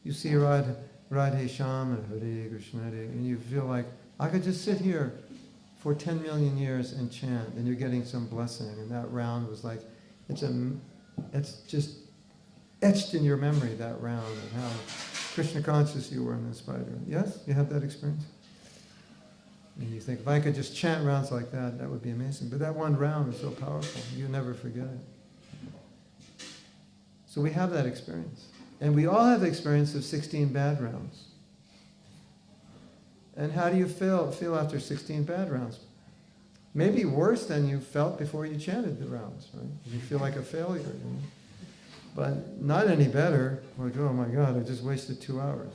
Speaker 1: you see Radhe Shyam and Hare Krishna Hare, and you feel like, I could just sit here for 10 million years and chant, and you're getting some blessing. And that round was like, it's just etched in your memory, that round, and how Krishna conscious you were and inspired. Yes? You have that experience? And you think, if I could just chant rounds like that, that would be amazing. But that 1 round is so powerful, you never forget it. So we have that experience. And we all have the experience of 16 bad rounds. And how do you feel after 16 bad rounds? Maybe worse than you felt before you chanted the rounds, right? You feel like a failure, But not any better. Like, oh my God, I just wasted 2 hours.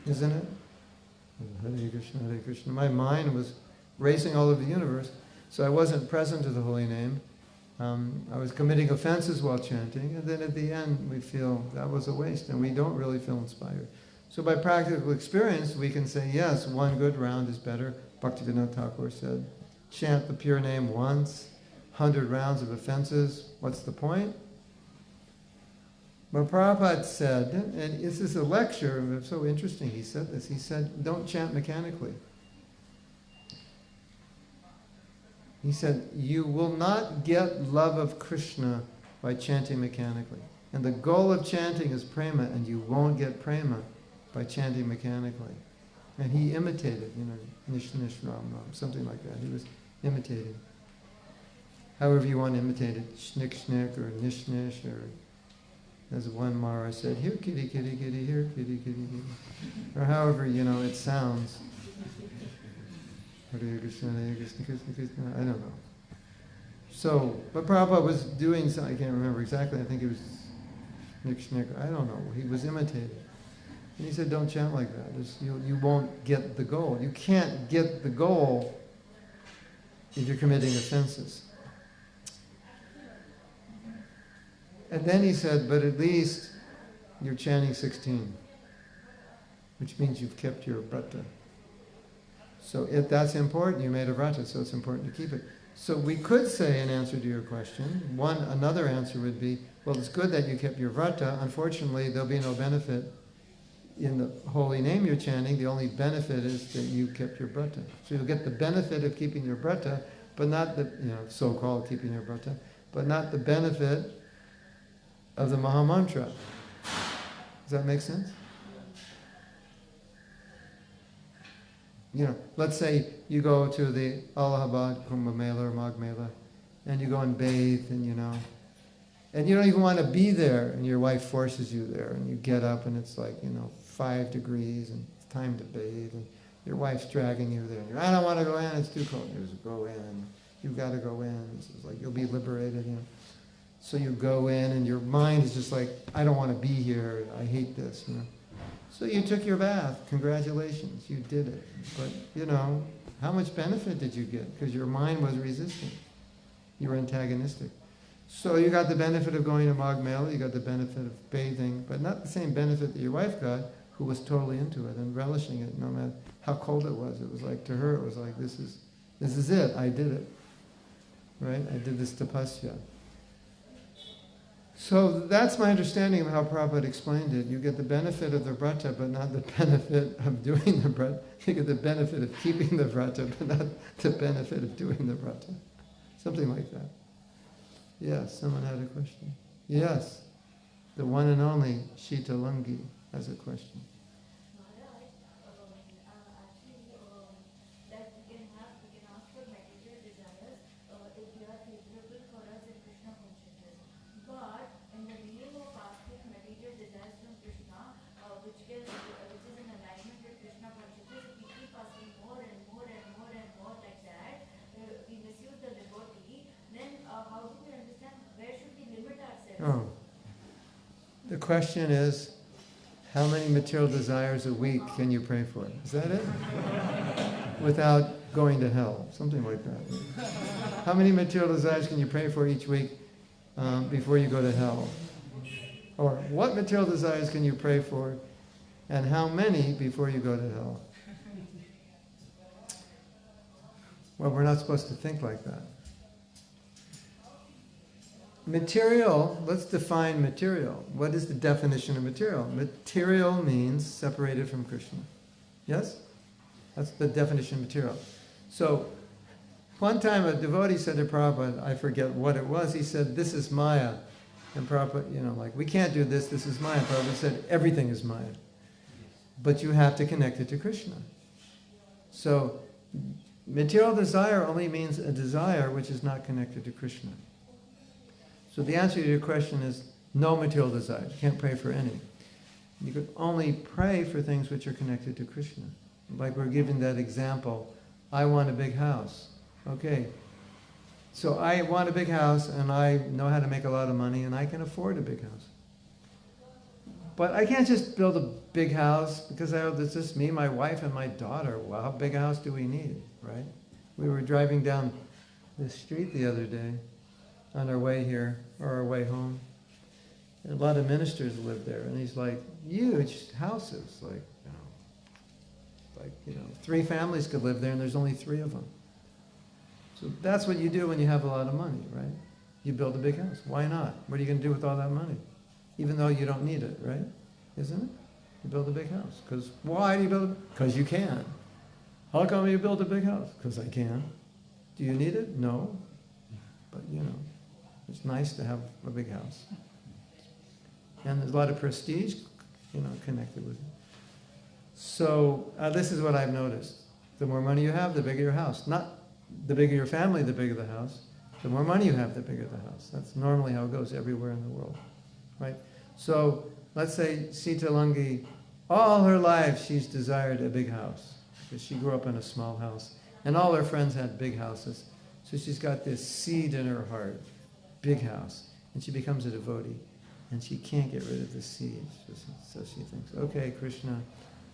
Speaker 1: Isn't it? Hare Krishna, Hare Krishna. My mind was racing all over the universe, so I wasn't present to the holy name. I was committing offenses while chanting, and then at the end we feel that was a waste, and we don't really feel inspired. So by practical experience, we can say, yes, one good round is better. Bhaktivinoda Thakur said, chant the pure name once, 100 rounds of offenses, what's the point? But Prabhupada said, and this is a lecture, and it's so interesting, he said this, he said, don't chant mechanically. He said, you will not get love of Krishna by chanting mechanically. And the goal of chanting is prema, and you won't get prema by chanting mechanically. And he imitated, nish nish ram ram, something like that. He was imitating. However you want to imitate it, shnik shnik, or nish nish, or as one Mara said, here kitty kitty kitty, here kitty kitty kitty. Or however, it sounds. Hare Krishna, Hare Krishna, Krishna Krishna, I don't know. So, but Prabhupada was doing something, I can't remember exactly, I think it was Nick Schnick, I don't know, he was imitating. And he said, don't chant like that, you won't get the goal. You can't get the goal if you're committing offenses. And then he said, but at least you're chanting 16, which means you've kept your vrata. So if that's important, you made a vrata, so it's important to keep it. So we could say, in answer to your question, another answer would be, well, it's good that you kept your vrata. Unfortunately, there'll be no benefit in the holy name you're chanting. The only benefit is that you kept your vrata. So you'll get the benefit of keeping your vrata, but not the, so-called keeping your vrata, but not the benefit of the Mahamantra. Does that make sense? Let's say you go to the Allahabad Kumbh Mela or Magh Mela, and you go and bathe, and and you don't even want to be there, and your wife forces you there, and you get up, and it's like, 5 degrees, and it's time to bathe, and your wife's dragging you there, and I don't want to go in, it's too cold. You just go in, you've got to go in, it's like you'll be liberated, So you go in, and your mind is just like, I don't want to be here, I hate this, So you took your bath. Congratulations, you did it. But, how much benefit did you get? Because your mind was resistant. You were antagonistic. So you got the benefit of going to Magh Mela, you got the benefit of bathing, but not the same benefit that your wife got, who was totally into it and relishing it, no matter how cold it was. It was like, to her, it was like, this is it, I did it. Right? I did this tapasya. So that's my understanding of how Prabhupada explained it. You get the benefit of the vrata, but not the benefit of doing the vrata. You get the benefit of keeping the vrata, but not the benefit of doing the vrata. Something like that. Yes, someone had a question. Yes, the one and only Shita Lungi has a question. Oh. The question is, how many material desires a week can you pray for? Is that it? Without going to hell. Something like that. How many material desires can you pray for each week before you go to hell? Or what material desires can you pray for, and how many before you go to hell? Well, we're not supposed to think like that. Material, let's define material. What is the definition of material? Material means separated from Krishna. Yes? That's the definition of material. So, one time a devotee said to Prabhupada, I forget what it was, he said, this is Maya. And Prabhupada, we can't do this is Maya. Prabhupada said, everything is Maya. But you have to connect it to Krishna. So, material desire only means a desire which is not connected to Krishna. So the answer to your question is no material desires. You can't pray for any. You could only pray for things which are connected to Krishna. Like we're given that example, I want a big house. Okay, so I want a big house and I know how to make a lot of money and I can afford a big house. But I can't just build a big house because it's just me, my wife, and my daughter. Well, how big a house do we need, right? We were driving down the street the other day. on our way here or our way home. And a lot of ministers live there, and these like huge houses, like 3 families could live there, and there's only 3 of them. So that's what you do when you have a lot of money, right? You build a big house. Why not? What are you going to do with all that money? Even though you don't need it, right? Isn't it? You build a big house. Because why do you build it? Because you can. How come you build a big house? Because I can. Do you need it? No. But it's nice to have a big house. And there's a lot of prestige, connected with it. So this is what I've noticed. The more money you have, the bigger your house. Not the bigger your family, the bigger the house. The more money you have, the bigger the house. That's normally how it goes everywhere in the world, right? So let's say Sita Lungi, all her life she's desired a big house because she grew up in a small house, and all her friends had big houses. So she's got this seed in her heart, big house, and she becomes a devotee, and she can't get rid of the seed. So she thinks, okay, Krishna,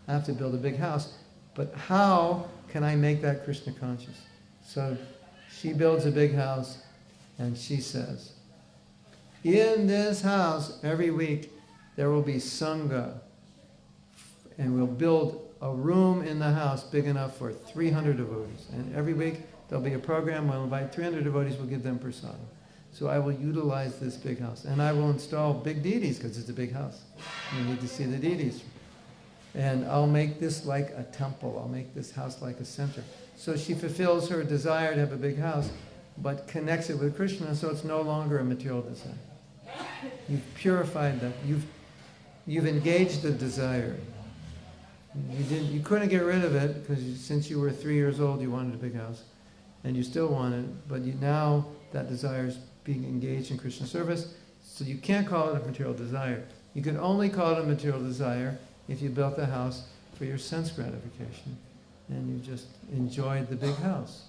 Speaker 1: I have to build a big house, but how can I make that Krishna conscious? So she builds a big house, and she says, in this house, every week, there will be Sangha, and we'll build a room in the house big enough for 300 devotees. And every week, there'll be a program, we'll invite 300 devotees, we'll give them prasadam. So I will utilize this big house. And I will install big deities, because it's a big house. You need to see the deities. And I'll make this like a temple. I'll make this house like a center. So she fulfills her desire to have a big house, but connects it with Krishna, so it's no longer a material desire. You've purified that. You've engaged the desire. You couldn't get rid of it, because since you were 3 years old, you wanted a big house. And you still want it, but now that desire is being engaged in Krishna service, so you can't call it a material desire. You can only call it a material desire if you built the house for your sense gratification, and you just enjoyed the big house.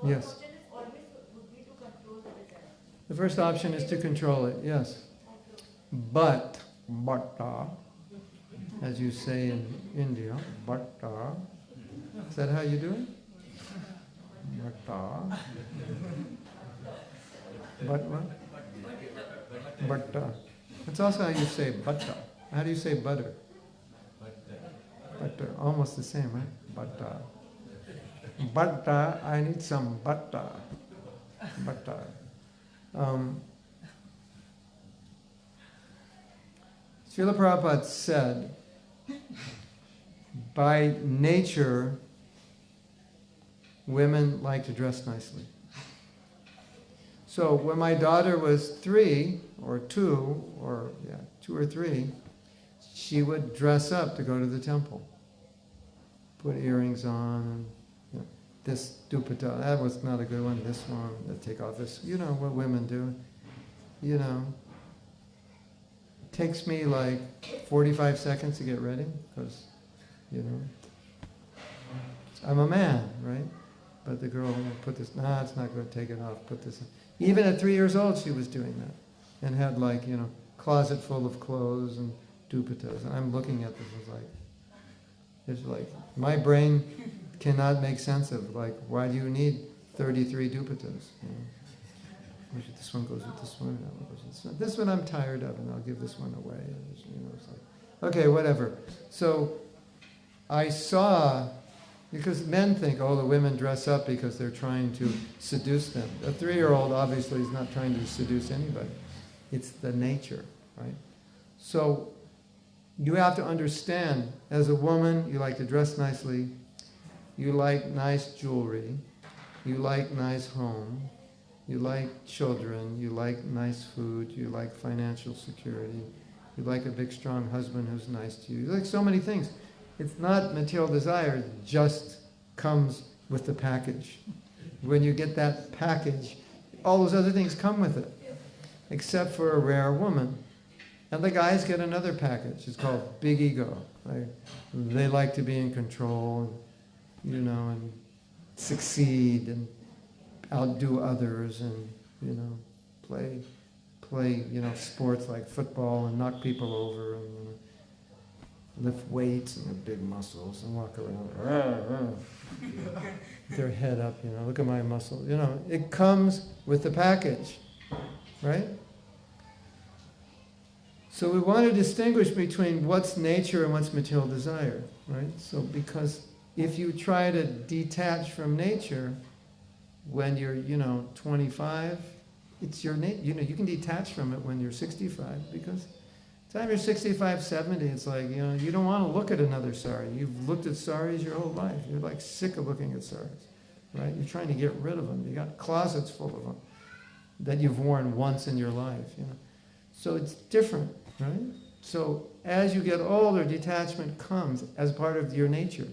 Speaker 1: Yes. The first option is to control it, yes. But, as you say in India, is that how you do it? But what? That's also how you say butter. How do you say butter? Butter, almost the same, right? Butter, I need some butter. Srila Prabhupada said, by nature, women like to dress nicely. So when my daughter was 3 or 2 or 3, she would dress up to go to the temple. Put earrings on, and this dupatta, that was not a good one, this one, take off this, what women do. It takes me like 45 seconds to get ready, because, I'm a man, right? But the girl will put this, it's not good, take it off, put this in. Even at 3 years old, she was doing that, and had like, closet full of clothes and dupattas. And I'm looking at this, it's like, my brain cannot make sense of, like, why do you need 33 dupattas? This one goes with this one, that one goes with this one. This one I'm tired of, and I'll give this one away. It's like, okay, whatever. So I saw, because men think, the women dress up because they're trying to seduce them. A 3-year-old obviously is not trying to seduce anybody. It's the nature, right? So you have to understand, as a woman, you like to dress nicely, you like nice jewelry, you like nice home, you like children, you like nice food, you like financial security, you like a big strong husband who's nice to you. You like so many things. It's not material desire, it just comes with the package. When you get that package, all those other things come with it, except for a rare woman. And the guys get another package. It's called big ego. They like to be in control, and succeed and outdo others, and play sports like football and knock people over, and lift weights and have big muscles and walk around with their head up. Look at my muscle. It comes with the package, right? So we want to distinguish between what's nature and what's material desire, right? So because if you try to detach from nature when you're, 25, it's your nature. You can detach from it when you're 65, because by the time you're 65, 70, it's like, you don't want to look at another sari. You've looked at saris your whole life. You're like sick of looking at saris, right? You're trying to get rid of them. You got closets full of them that you've worn once in your life, So it's different, right? So as you get older, detachment comes as part of your nature.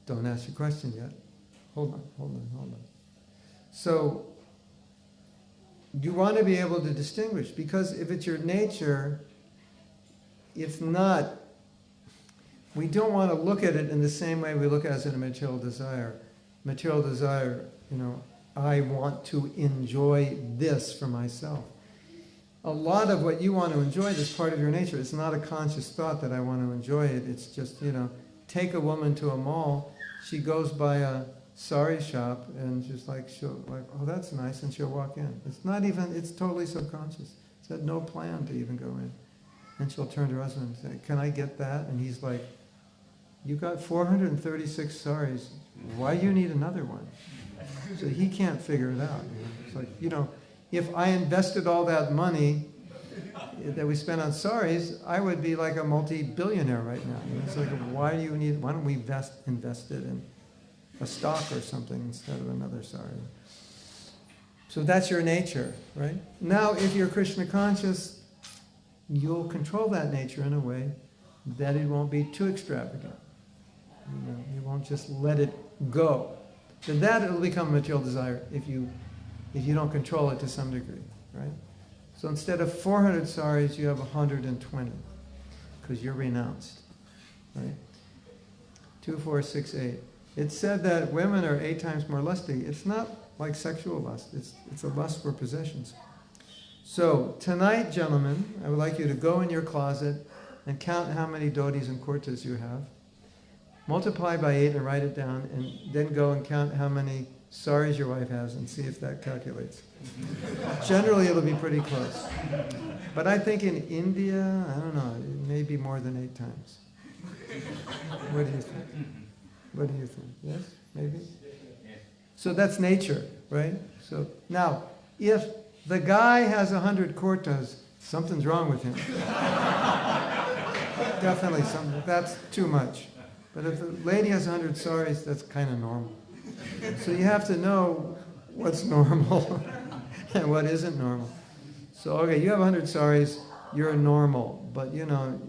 Speaker 1: Don't ask your question yet. Hold on. So you want to be able to distinguish, because if it's your nature, it's not, we don't want to look at it in the same way we look at it in a material desire. Material desire, I want to enjoy this for myself. A lot of what you want to enjoy is part of your nature. It's not a conscious thought that I want to enjoy it. It's just, take a woman to a mall, she goes by a sari shop and she'll oh, that's nice, and she'll walk in. It's totally subconscious. It's had no plan to even go in. And she'll turn to her husband and say, can I get that? And he's like, you got 436 saris. Why do you need another one? So he can't figure it out. It's like, if I invested all that money that we spent on saris, I would be like a multi-billionaire right now. It's like, why don't we invest it in a stock or something instead of another sari? So that's your nature, right? Now, if you're Krishna conscious, you'll control that nature in a way that it won't be too extravagant. You won't just let it go. Then that it'll become a material desire if you don't control it to some degree, right? So instead of 400 saris, you have 120, because you're renounced, right? 2, 4, 6, 8. It's said that women are 8 times more lusty. It's not like sexual lust. It's a lust for possessions. So tonight, gentlemen, I would like you to go in your closet and count how many dhotis and kurtas you have. Multiply by 8 and write it down, and then go and count how many saris your wife has and see if that calculates. Generally, it'll be pretty close. But I think in India, I don't know, it may be more than 8 times. What do you think? What do you think? Yes? Maybe? So that's nature, right? So now, if the guy has 100 kurtas, something's wrong with him. Definitely something. That's too much. But if the lady has 100 saris, that's kind of normal. So you have to know what's normal and what isn't normal. So, okay, you have 100 saris, you're normal. But, you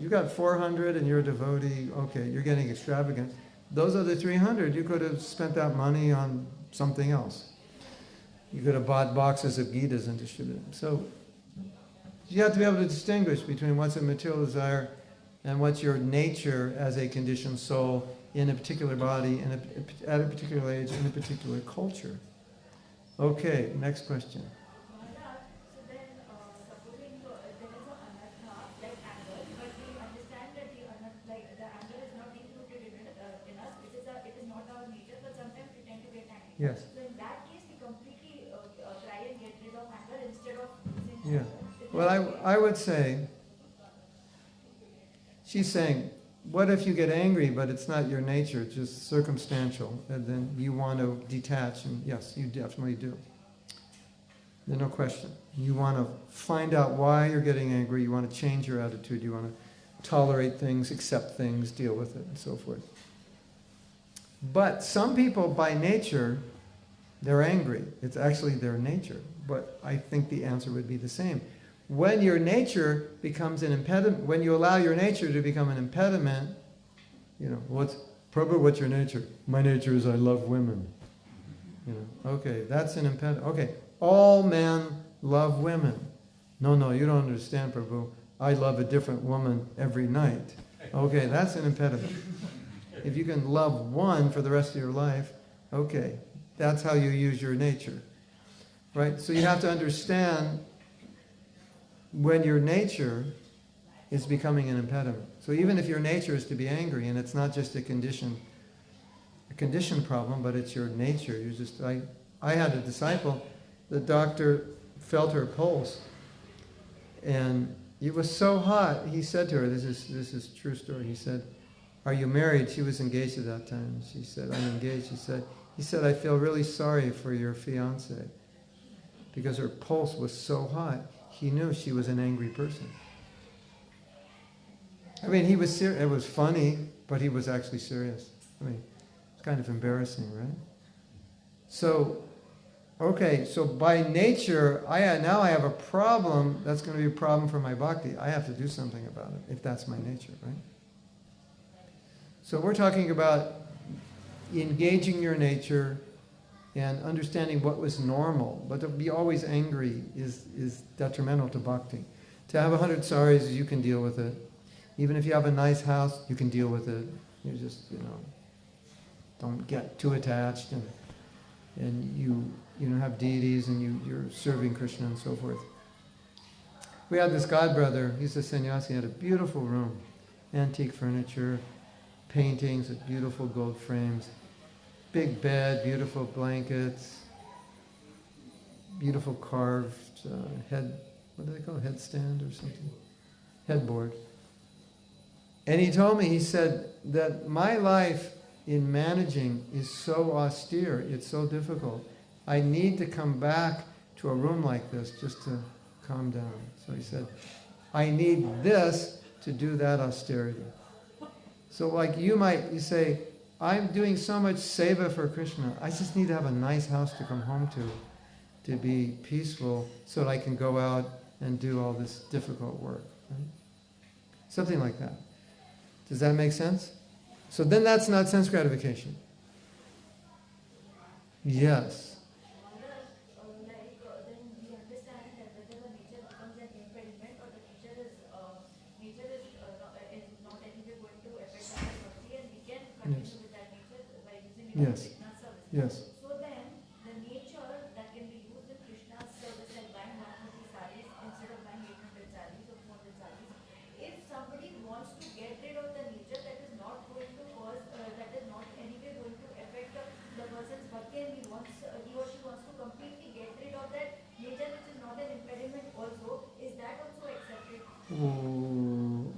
Speaker 1: got 400 and you're a devotee, okay, you're getting extravagant. Those other 300, you could have spent that money on something else. You could have bought boxes of Gitas and distributed them. So you have to be able to distinguish between what's a material desire and what's your nature as a conditioned soul in a particular body, at a particular age, in a particular culture. Okay, next question.
Speaker 3: So then, supposing there is an anartha, like anger, but we understand that the anger is not included in us. It is not our nature, but sometimes we tend to get angry.
Speaker 1: Yes.
Speaker 3: So in that case, we completely try and get rid of anger instead of using
Speaker 1: Yeah.
Speaker 3: anger.
Speaker 1: Well, I would say, she's saying, what if you get angry, but it's not your nature, it's just circumstantial, and then you want to detach, and yes, you definitely do. There's no question. You want to find out why you're getting angry, you want to change your attitude, you want to tolerate things, accept things, deal with it, and so forth. But some people, by nature, they're angry. It's actually their nature. But I think the answer would be the same. When your nature becomes an impediment, when you allow your nature to become an impediment, Prabhu, what's your nature? My nature is I love women. Okay, that's an impediment. Okay, all men love women. No, you don't understand, Prabhu. I love a different woman every night. Okay, that's an impediment. If you can love one for the rest of your life, okay, that's how you use your nature. Right? So you have to understand when your nature is becoming an impediment. So even if your nature is to be angry, and it's not just a condition problem, but it's your nature. I had a disciple, the doctor felt her pulse, and it was so hot. He said to her, this is true story. He said, "Are you married?" She was engaged at that time. She said, "I'm engaged." He said, "I feel really sorry for your fiance," because her pulse was so hot. He knew she was an angry person. I mean, he was serious. It was funny, but he was actually serious. I mean, it's kind of embarrassing, right? So, okay, so by nature, now I have a problem. That's going to be a problem for my bhakti. I have to do something about it, if that's my nature, right? So we're talking about engaging your nature and understanding what was normal. But to be always angry is detrimental to bhakti. To have 100 saris, you can deal with it. Even if you have a nice house, you can deal with it. You just, don't get too attached, and you have deities, and you're serving Krishna and so forth. We had this godbrother, he's a sannyasi, he had a beautiful room, antique furniture, paintings with beautiful gold frames, big bed, beautiful blankets, beautiful carved what do they call it, headstand or something? Headboard. And he told me, he said that my life in managing is so austere, it's so difficult. I need to come back to a room like this just to calm down. So he said, I need this to do that austerity. So like you say, I'm doing so much seva for Krishna, I just need to have a nice house to come home to be peaceful, so that I can go out and do all this difficult work. Right? Something like that. Does that make sense? So then that's not sense gratification. Yes.
Speaker 3: Then we understand that whether the nature becomes an impediment or the nature is not anyway going to affect our bhakti, and we can continue with that nature by using it in Krishna's service.
Speaker 1: Yes.
Speaker 3: So then, the nature that can be used in Krishna's service, like buying 150 saris instead of buying 800 saris or 400 saris, if somebody wants to get rid of the nature that is not going to cause, that is not anyway going to affect the person's bhakti, and he or she wants to completely get rid of that nature which is not an impediment also, is that also accepted?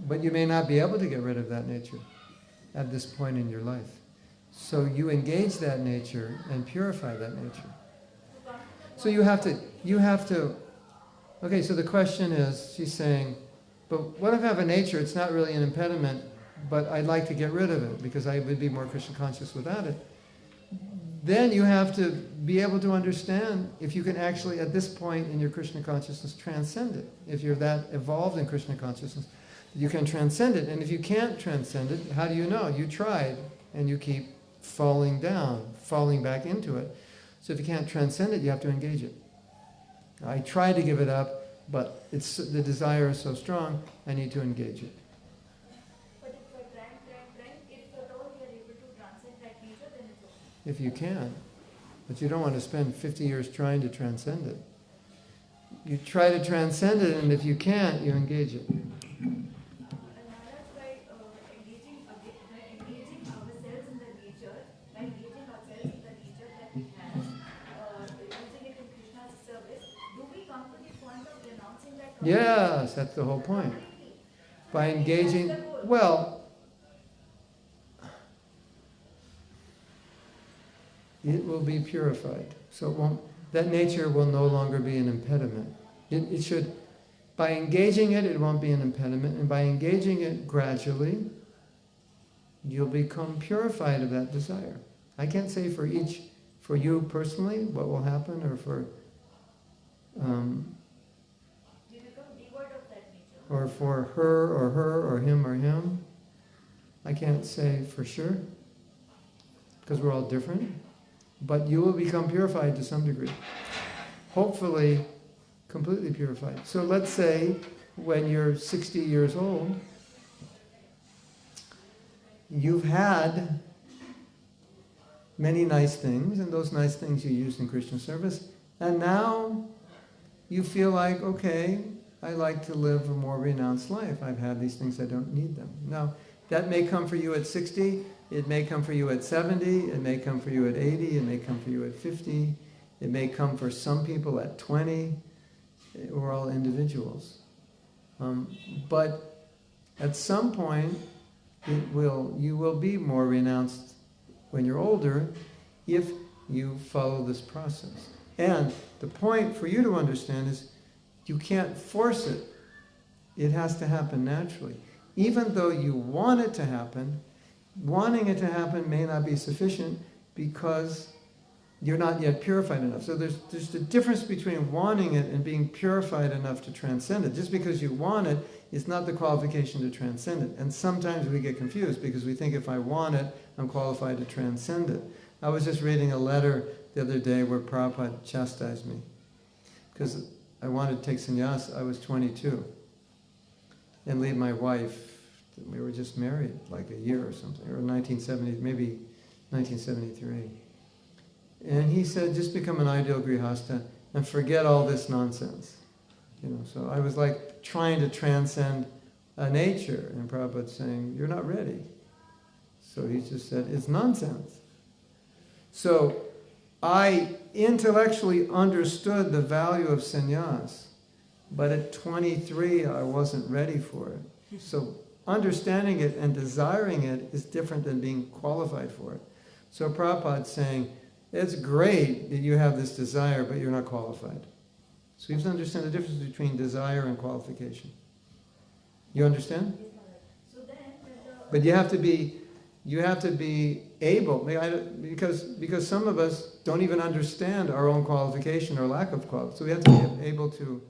Speaker 1: But you may not be able to get rid of that nature at this point in your life. So you engage that nature and purify that nature. So you have to, okay, so the question is, she's saying, but what if I have a nature, it's not really an impediment, but I'd like to get rid of it because I would be more Krishna conscious without it. Then you have to be able to understand if you can actually, at this point in your Krishna consciousness, transcend it. If you're that evolved in Krishna consciousness, you can transcend it. And if you can't transcend it, how do you know? You tried, and you keep falling down, falling back into it. So if you can't transcend it, you have to engage it. I tried to give it up, but the desire is so strong, I need to engage it.
Speaker 3: But if I try, if at all we are able to transcend that nature, then it's okay.
Speaker 1: If you can. But you don't want to spend 50 years trying to transcend it. You try to transcend it, and if you can't, you engage it.
Speaker 3: And Maharaj, by engaging ourselves in the nature, by engaging ourselves in the nature that we have, using it in Krishna's service, do we come to the point of renouncing that?
Speaker 1: Yes, that's the whole point. By engaging, it will be purified. So that nature will no longer be an impediment. It should, by engaging it, it won't be an impediment, and by engaging it gradually, you'll become purified of that desire. I can't say for you personally, what will happen, or for,
Speaker 3: We become devoid of that nature.
Speaker 1: or for her, or him. I can't say for sure, because we're all different. But you will become purified to some degree. Hopefully, Completely purified. So let's say when you're 60 years old, you've had many nice things, and those nice things you used in Krishna service, and now you feel like, okay, I like to live a more renounced life. I've had these things, I don't need them. Now, that may come for you at 60, it may come for you at 70, it may come for you at 80, it may come for you at 50, it may come for some people at 20. We're all individuals. But at some point, you will be more renounced when you're older if you follow this process. And the point for you to understand is you can't force it. It has to happen naturally. Even though you want it to happen, wanting it to happen may not be sufficient because you're not yet purified enough. So there's a difference between wanting it and being purified enough to transcend it. Just because you want it is not the qualification to transcend it. And sometimes we get confused because we think if I want it, I'm qualified to transcend it. I was just reading a letter the other day where Prabhupada chastised me because I wanted to take sannyas. I was 22 and leave my wife. We were just married like a year or something, or 1970, maybe 1973. And he said, just become an ideal grihasta and forget all this nonsense. So I was like trying to transcend nature, and Prabhupada saying, you're not ready. So he just said, it's nonsense. So I intellectually understood the value of sannyas, but at 23 I wasn't ready for it. So understanding it and desiring it is different than being qualified for it. So Prabhupada's saying, it's great that you have this desire, but you're not qualified. So you have to understand the difference between desire and qualification. You understand?
Speaker 3: So then,
Speaker 1: but you have to be able, because some of us don't even understand our own qualification or lack of qualification. So we have to be able to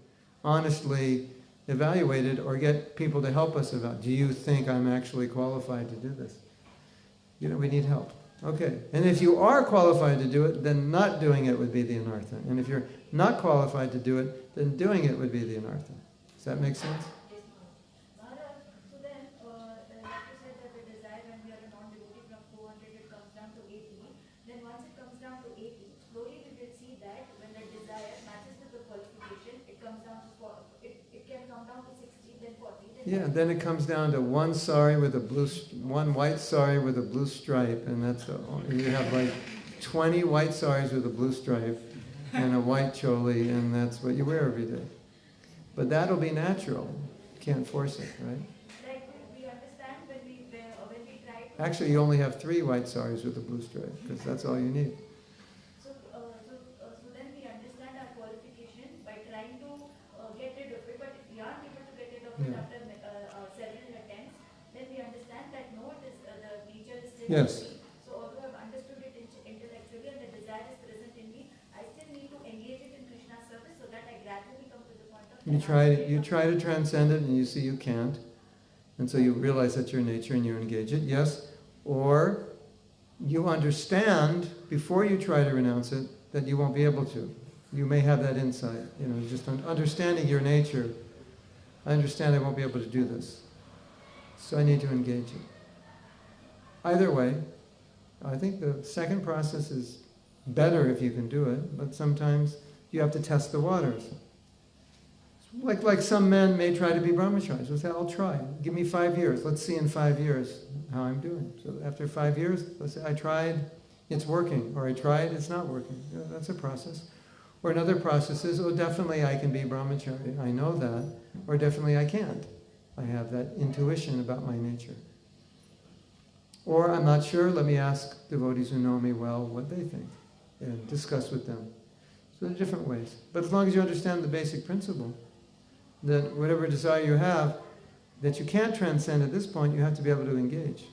Speaker 1: honestly evaluate it or get people to help us about, do you think I'm actually qualified to do this? We need help. Okay, and if you are qualified to do it, then not doing it would be the anartha. And if you're not qualified to do it, then doing it would be the anartha. Does that make sense?
Speaker 3: Maharaj, so then, like you said that the desire when we are a non-devotee from 400 it comes down to 80. Then once it comes down to 80, slowly we will see that when the desire matches with the qualification, it comes down to it can come down to 60, then 40.
Speaker 1: Then it comes down to one white sari with a blue stripe, and you have like 20 white saris with a blue stripe and a white choli, and that's what you wear every day. But that'll be natural. You can't force it, right?
Speaker 3: Like we understand when we try to...
Speaker 1: Actually, you only have 3 white saris with a blue stripe, because that's all you need.
Speaker 3: So then we understand our qualification by trying to get rid of it, but if we aren't able to get rid of it after several attempts, then we understand that no, it is the nature is still
Speaker 1: Yes.
Speaker 3: in me. So although I've understood it intellectually and the desire is present in me, I still need to engage it in Krishna's service so that I gradually come to the point of...
Speaker 1: You try to transcend it and you see you can't. And so you realize that's your nature and you engage it, yes. Or you understand before you try to renounce it that you won't be able to. You may have that insight, just understanding your nature. I understand I won't be able to do this, so I need to engage it. Either way, I think the second process is better if you can do it, but sometimes you have to test the waters. Like some men may try to be brahmacharis. They'll say, I'll try. Give me 5 years. Let's see in 5 years how I'm doing. So after 5 years, let's say, I tried, it's working. Or I tried, it's not working. That's a process. Or another process is, definitely I can be brahmachari. I know that. Or definitely I can't. I have that intuition about my nature. Or I'm not sure, let me ask devotees who know me well what they think. And discuss with them. So there are different ways. But as long as you understand the basic principle, that whatever desire you have, that you can't transcend at this point, you have to be able to engage.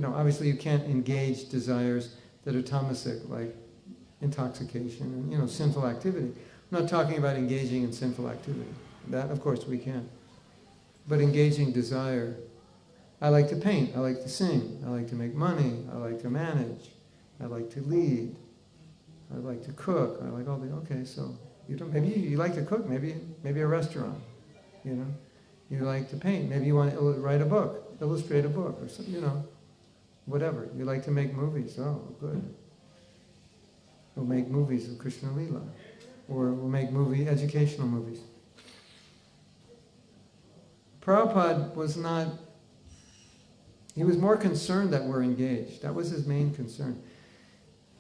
Speaker 1: Obviously you can't engage desires that are tamasic, like intoxication and, sinful activity. I'm not talking about engaging in sinful activity. That, of course, we can. But engaging desire. I like to paint, I like to sing, I like to make money, I like to manage, I like to lead, I like to cook, I like all the... Okay, so You don't. Maybe you like to cook. Maybe a restaurant. You know, you like to paint. Maybe you want to write a book, illustrate a book, or something. You know, whatever. You like to make movies. Oh, good. We'll make movies of Krishna Lila, or we'll make educational movies. Prabhupada was not. He was more concerned that we're engaged. That was his main concern.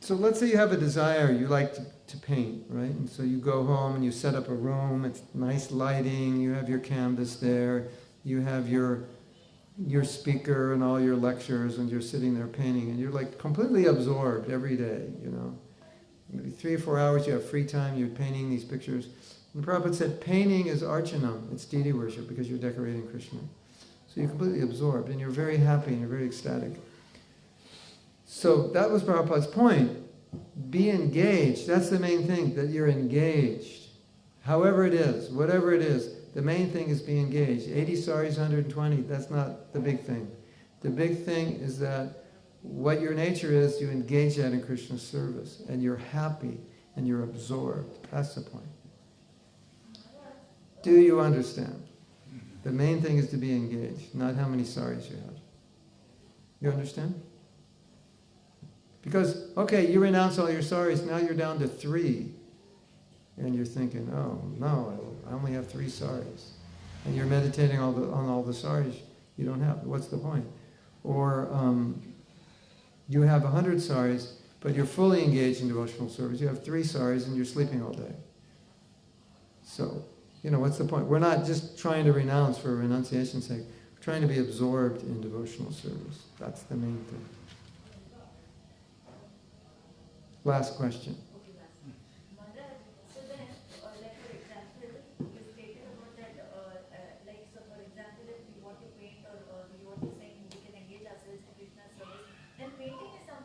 Speaker 1: So let's say you have a desire, you like to paint, right? And so you go home and you set up a room, it's nice lighting, you have your canvas there, you have your speaker and all your lectures, and you're sitting there painting, and you're like completely absorbed every day, you know. Maybe 3 or 4 hours you have free time, you're painting these pictures. And Prabhupada said painting is archanam, it's deity worship, because you're decorating Krishna. So you're completely absorbed, and you're very happy, and you're very ecstatic. So that was Prabhupada's point. Be engaged. That's the main thing, that you're engaged. However it is, whatever it is, the main thing is be engaged. 80 saris, 120, that's not the big thing. The big thing is that what your nature is, you engage that in Krishna's service, and you're happy, and you're absorbed. That's the point. Do you understand? The main thing is to be engaged, not how many saris you have. You understand? Because, okay, you renounce all your saris, now you're down to 3. And you're thinking, oh, no, I only have 3 saris. And you're meditating on all the saris you don't have. What's the point? Or you have 100 saris, but you're fully engaged in devotional service. You have 3 saris and you're sleeping all day. So, you know, what's the point? We're not just trying to renounce for renunciation's sake. We're trying to be absorbed in devotional service. That's the main thing. Last question.
Speaker 3: Maharaj, so then, like for example, you stated about that, like so for example, if we want to paint or we want to sing, we can engage ourselves to Krishna's service. Then painting is a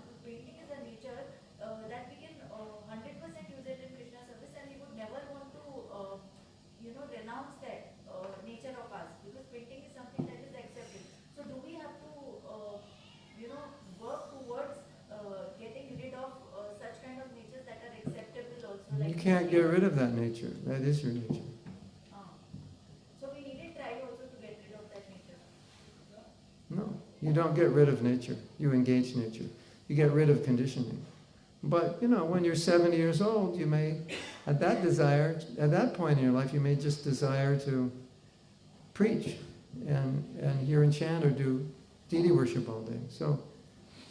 Speaker 3: nature that we can 100% use it in Krishna's service, and we would never want to, renounce that nature of us, because painting is something that is accepted. So do we have to, work towards getting rid of such kind of natures that are acceptable also? Like
Speaker 1: You can't get rid of that nature. That is your nature.
Speaker 3: So we needn't try also to get rid of that nature.
Speaker 1: No, you don't get rid of nature. You engage nature. You get rid of conditioning. But, when you're 70 years old, you may, at that point in your life, you may just desire to preach and hear and chant or do deity worship all day. So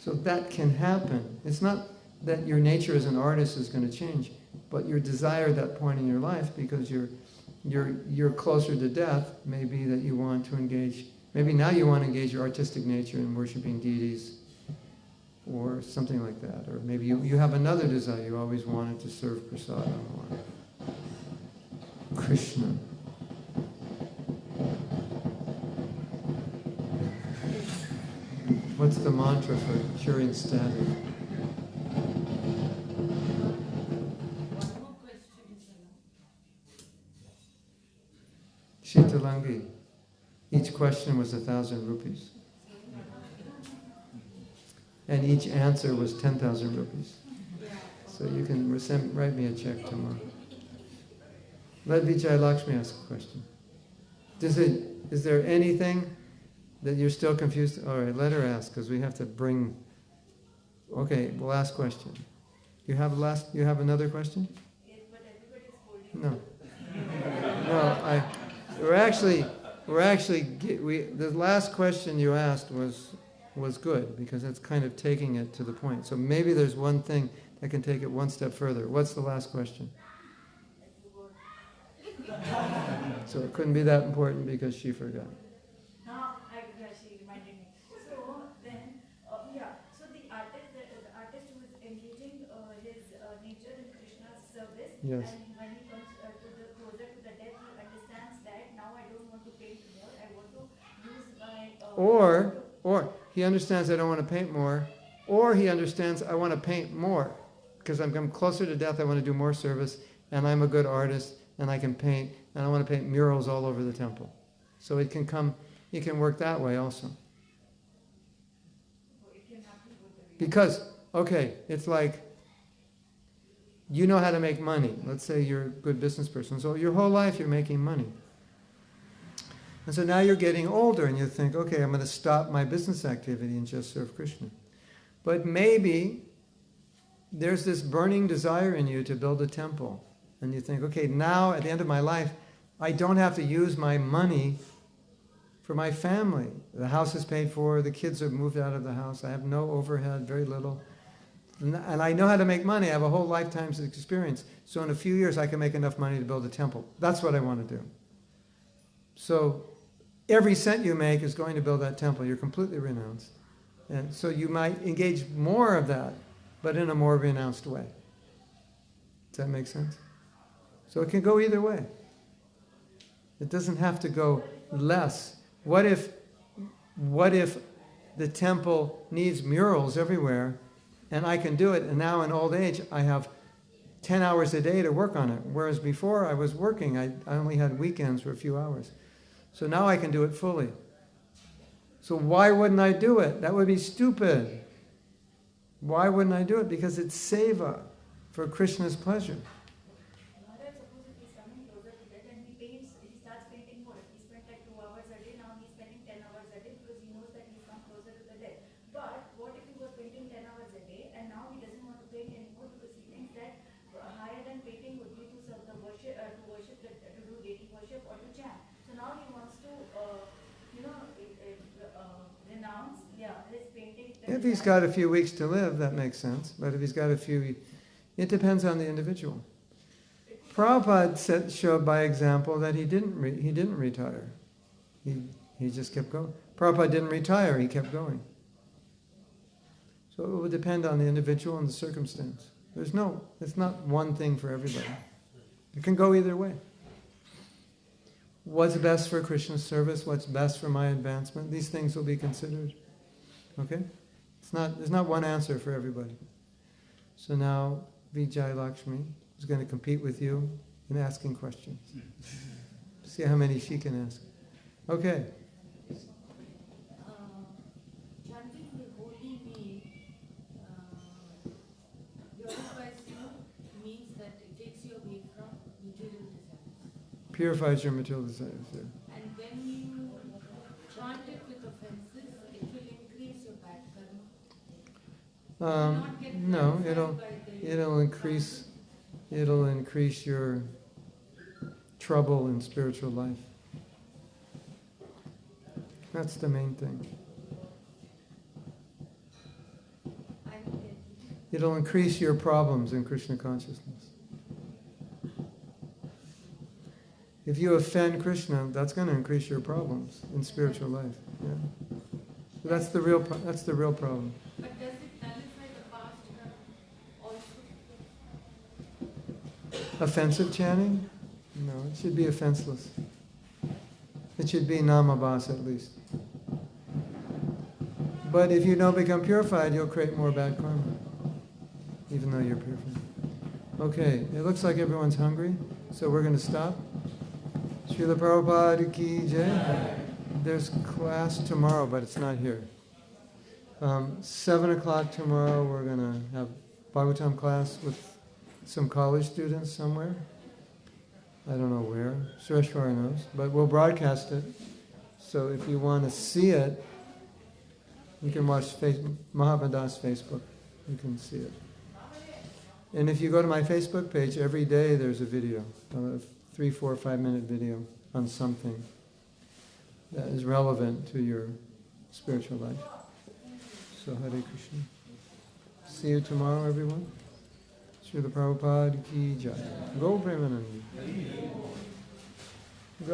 Speaker 1: that can happen. It's not that your nature as an artist is going to change, but your desire at that point in your life, because you're closer to death, may be that you want to engage. Maybe now you want to engage your artistic nature in worshiping deities, or something like that. Or maybe you have another desire. You always wanted to serve prasadam or Krishna. What's the mantra for curing static?
Speaker 5: One more question is allowed.
Speaker 1: Shitalangi. Each question was 1,000 rupees. And each answer was 10,000 rupees. So you can write me a check tomorrow. Let Vijay Lakshmi ask a question. Is there anything that you're still confused? All right, let her ask, because we have to bring... Okay, last question. You have another question?
Speaker 3: Yes, but everybody's holding.
Speaker 1: No. The last question you asked was good, because that's kind of taking it to the point. So maybe there's one thing that can take it one step further. What's the last question? So it couldn't be that important because she forgot.
Speaker 3: Now, she reminded me. So then, so the artist who is engaging his nature in Krishna's service,
Speaker 1: Yes.
Speaker 3: and when he comes closer to the death, he understands that now I don't want to paint more, I want to use my...
Speaker 1: Or he understands I don't want to paint more, or he understands I want to paint more, because I'm closer to death, I want to do more service, and I'm a good artist, and I can paint, and I want to paint murals all over the temple. So it can work that way also. Because, okay, it's like, you know how to make money. Let's say you're a good business person. So your whole life you're making money. And so now you're getting older and you think, okay, I'm going to stop my business activity and just serve Krishna. But maybe there's this burning desire in you to build a temple. And you think, okay, now at the end of my life, I don't have to use my money for my family. The house is paid for, the kids have moved out of the house, I have no overhead, very little. And I know how to make money, I have a whole lifetime's experience. So in a few years I can make enough money to build a temple. That's what I want to do. So every cent you make is going to build that temple. You're completely renounced. And so you might engage more of that, but in a more renounced way. Does that make sense? So it can go either way. It doesn't have to go less. What if the temple needs murals everywhere, and I can do it, and now in old age I have 10 hours a day to work on it, whereas before I was working, I only had weekends for a few hours. So now I can do it fully. So why wouldn't I do it? That would be stupid. Why wouldn't I do it? Because it's seva, for Krishna's pleasure.
Speaker 3: Maharaj, suppose if he's coming closer to that and he starts painting more. He spent like 2 hours a day, now he's spending 10 hours a day because he knows that he's come closer to the death. But what if he was painting 10 hours a day and now he doesn't want to paint anymore because he thinks that higher than painting would be to serve the worship, to do deity worship or to chant. So now he wants to, renounce, his painting.
Speaker 1: If he's got a few weeks to live, that makes sense. But if he's got a few, it depends on the individual. Prabhupada showed by example that he didn't retire. He just kept going. Prabhupada didn't retire, he kept going. So it would depend on the individual and the circumstance. It's not one thing for everybody. It can go either way. What's best for Krishna's service? What's best for my advancement? These things will be considered. Okay? There's not one answer for everybody. So now Vijay Lakshmi is going to compete with you in asking questions. See how many she can ask. Okay.
Speaker 5: Chanting the holy name purifies you, means that it takes you away from material desires.
Speaker 1: Purifies your material desires. Yeah.
Speaker 5: And when you chant it with offenses, it will increase your bad karma.
Speaker 1: No, it'll increase your trouble in spiritual life. That's the main thing. It'll increase your problems in Krishna consciousness. If you offend Krishna, that's going to increase your problems in spiritual life. Yeah. So that's the real problem.
Speaker 5: But does it nullify the past karma also?
Speaker 1: Offensive chanting? No, it should be offenseless. It should be namabhas at least. But if you don't become purified, you'll create more bad karma, even though you're purified. Okay, it looks like everyone's hungry, so we're going to stop. Srila Prabhupada ki jai. There's class tomorrow, but it's not here. 7 o'clock tomorrow, we're going to have Bhagavatam class with some college students somewhere. I don't know where. Sureshwara knows. But we'll broadcast it. So if you want to see it, you can watch Mahatma Das Facebook. You can see it. And if you go to my Facebook page, every day there's a video, a 3, 4, 5 minute video on something that is relevant to your spiritual life. So Hare Krishna. See you tomorrow, everyone. Srila Prabhupada ki jai. Go Premanandi.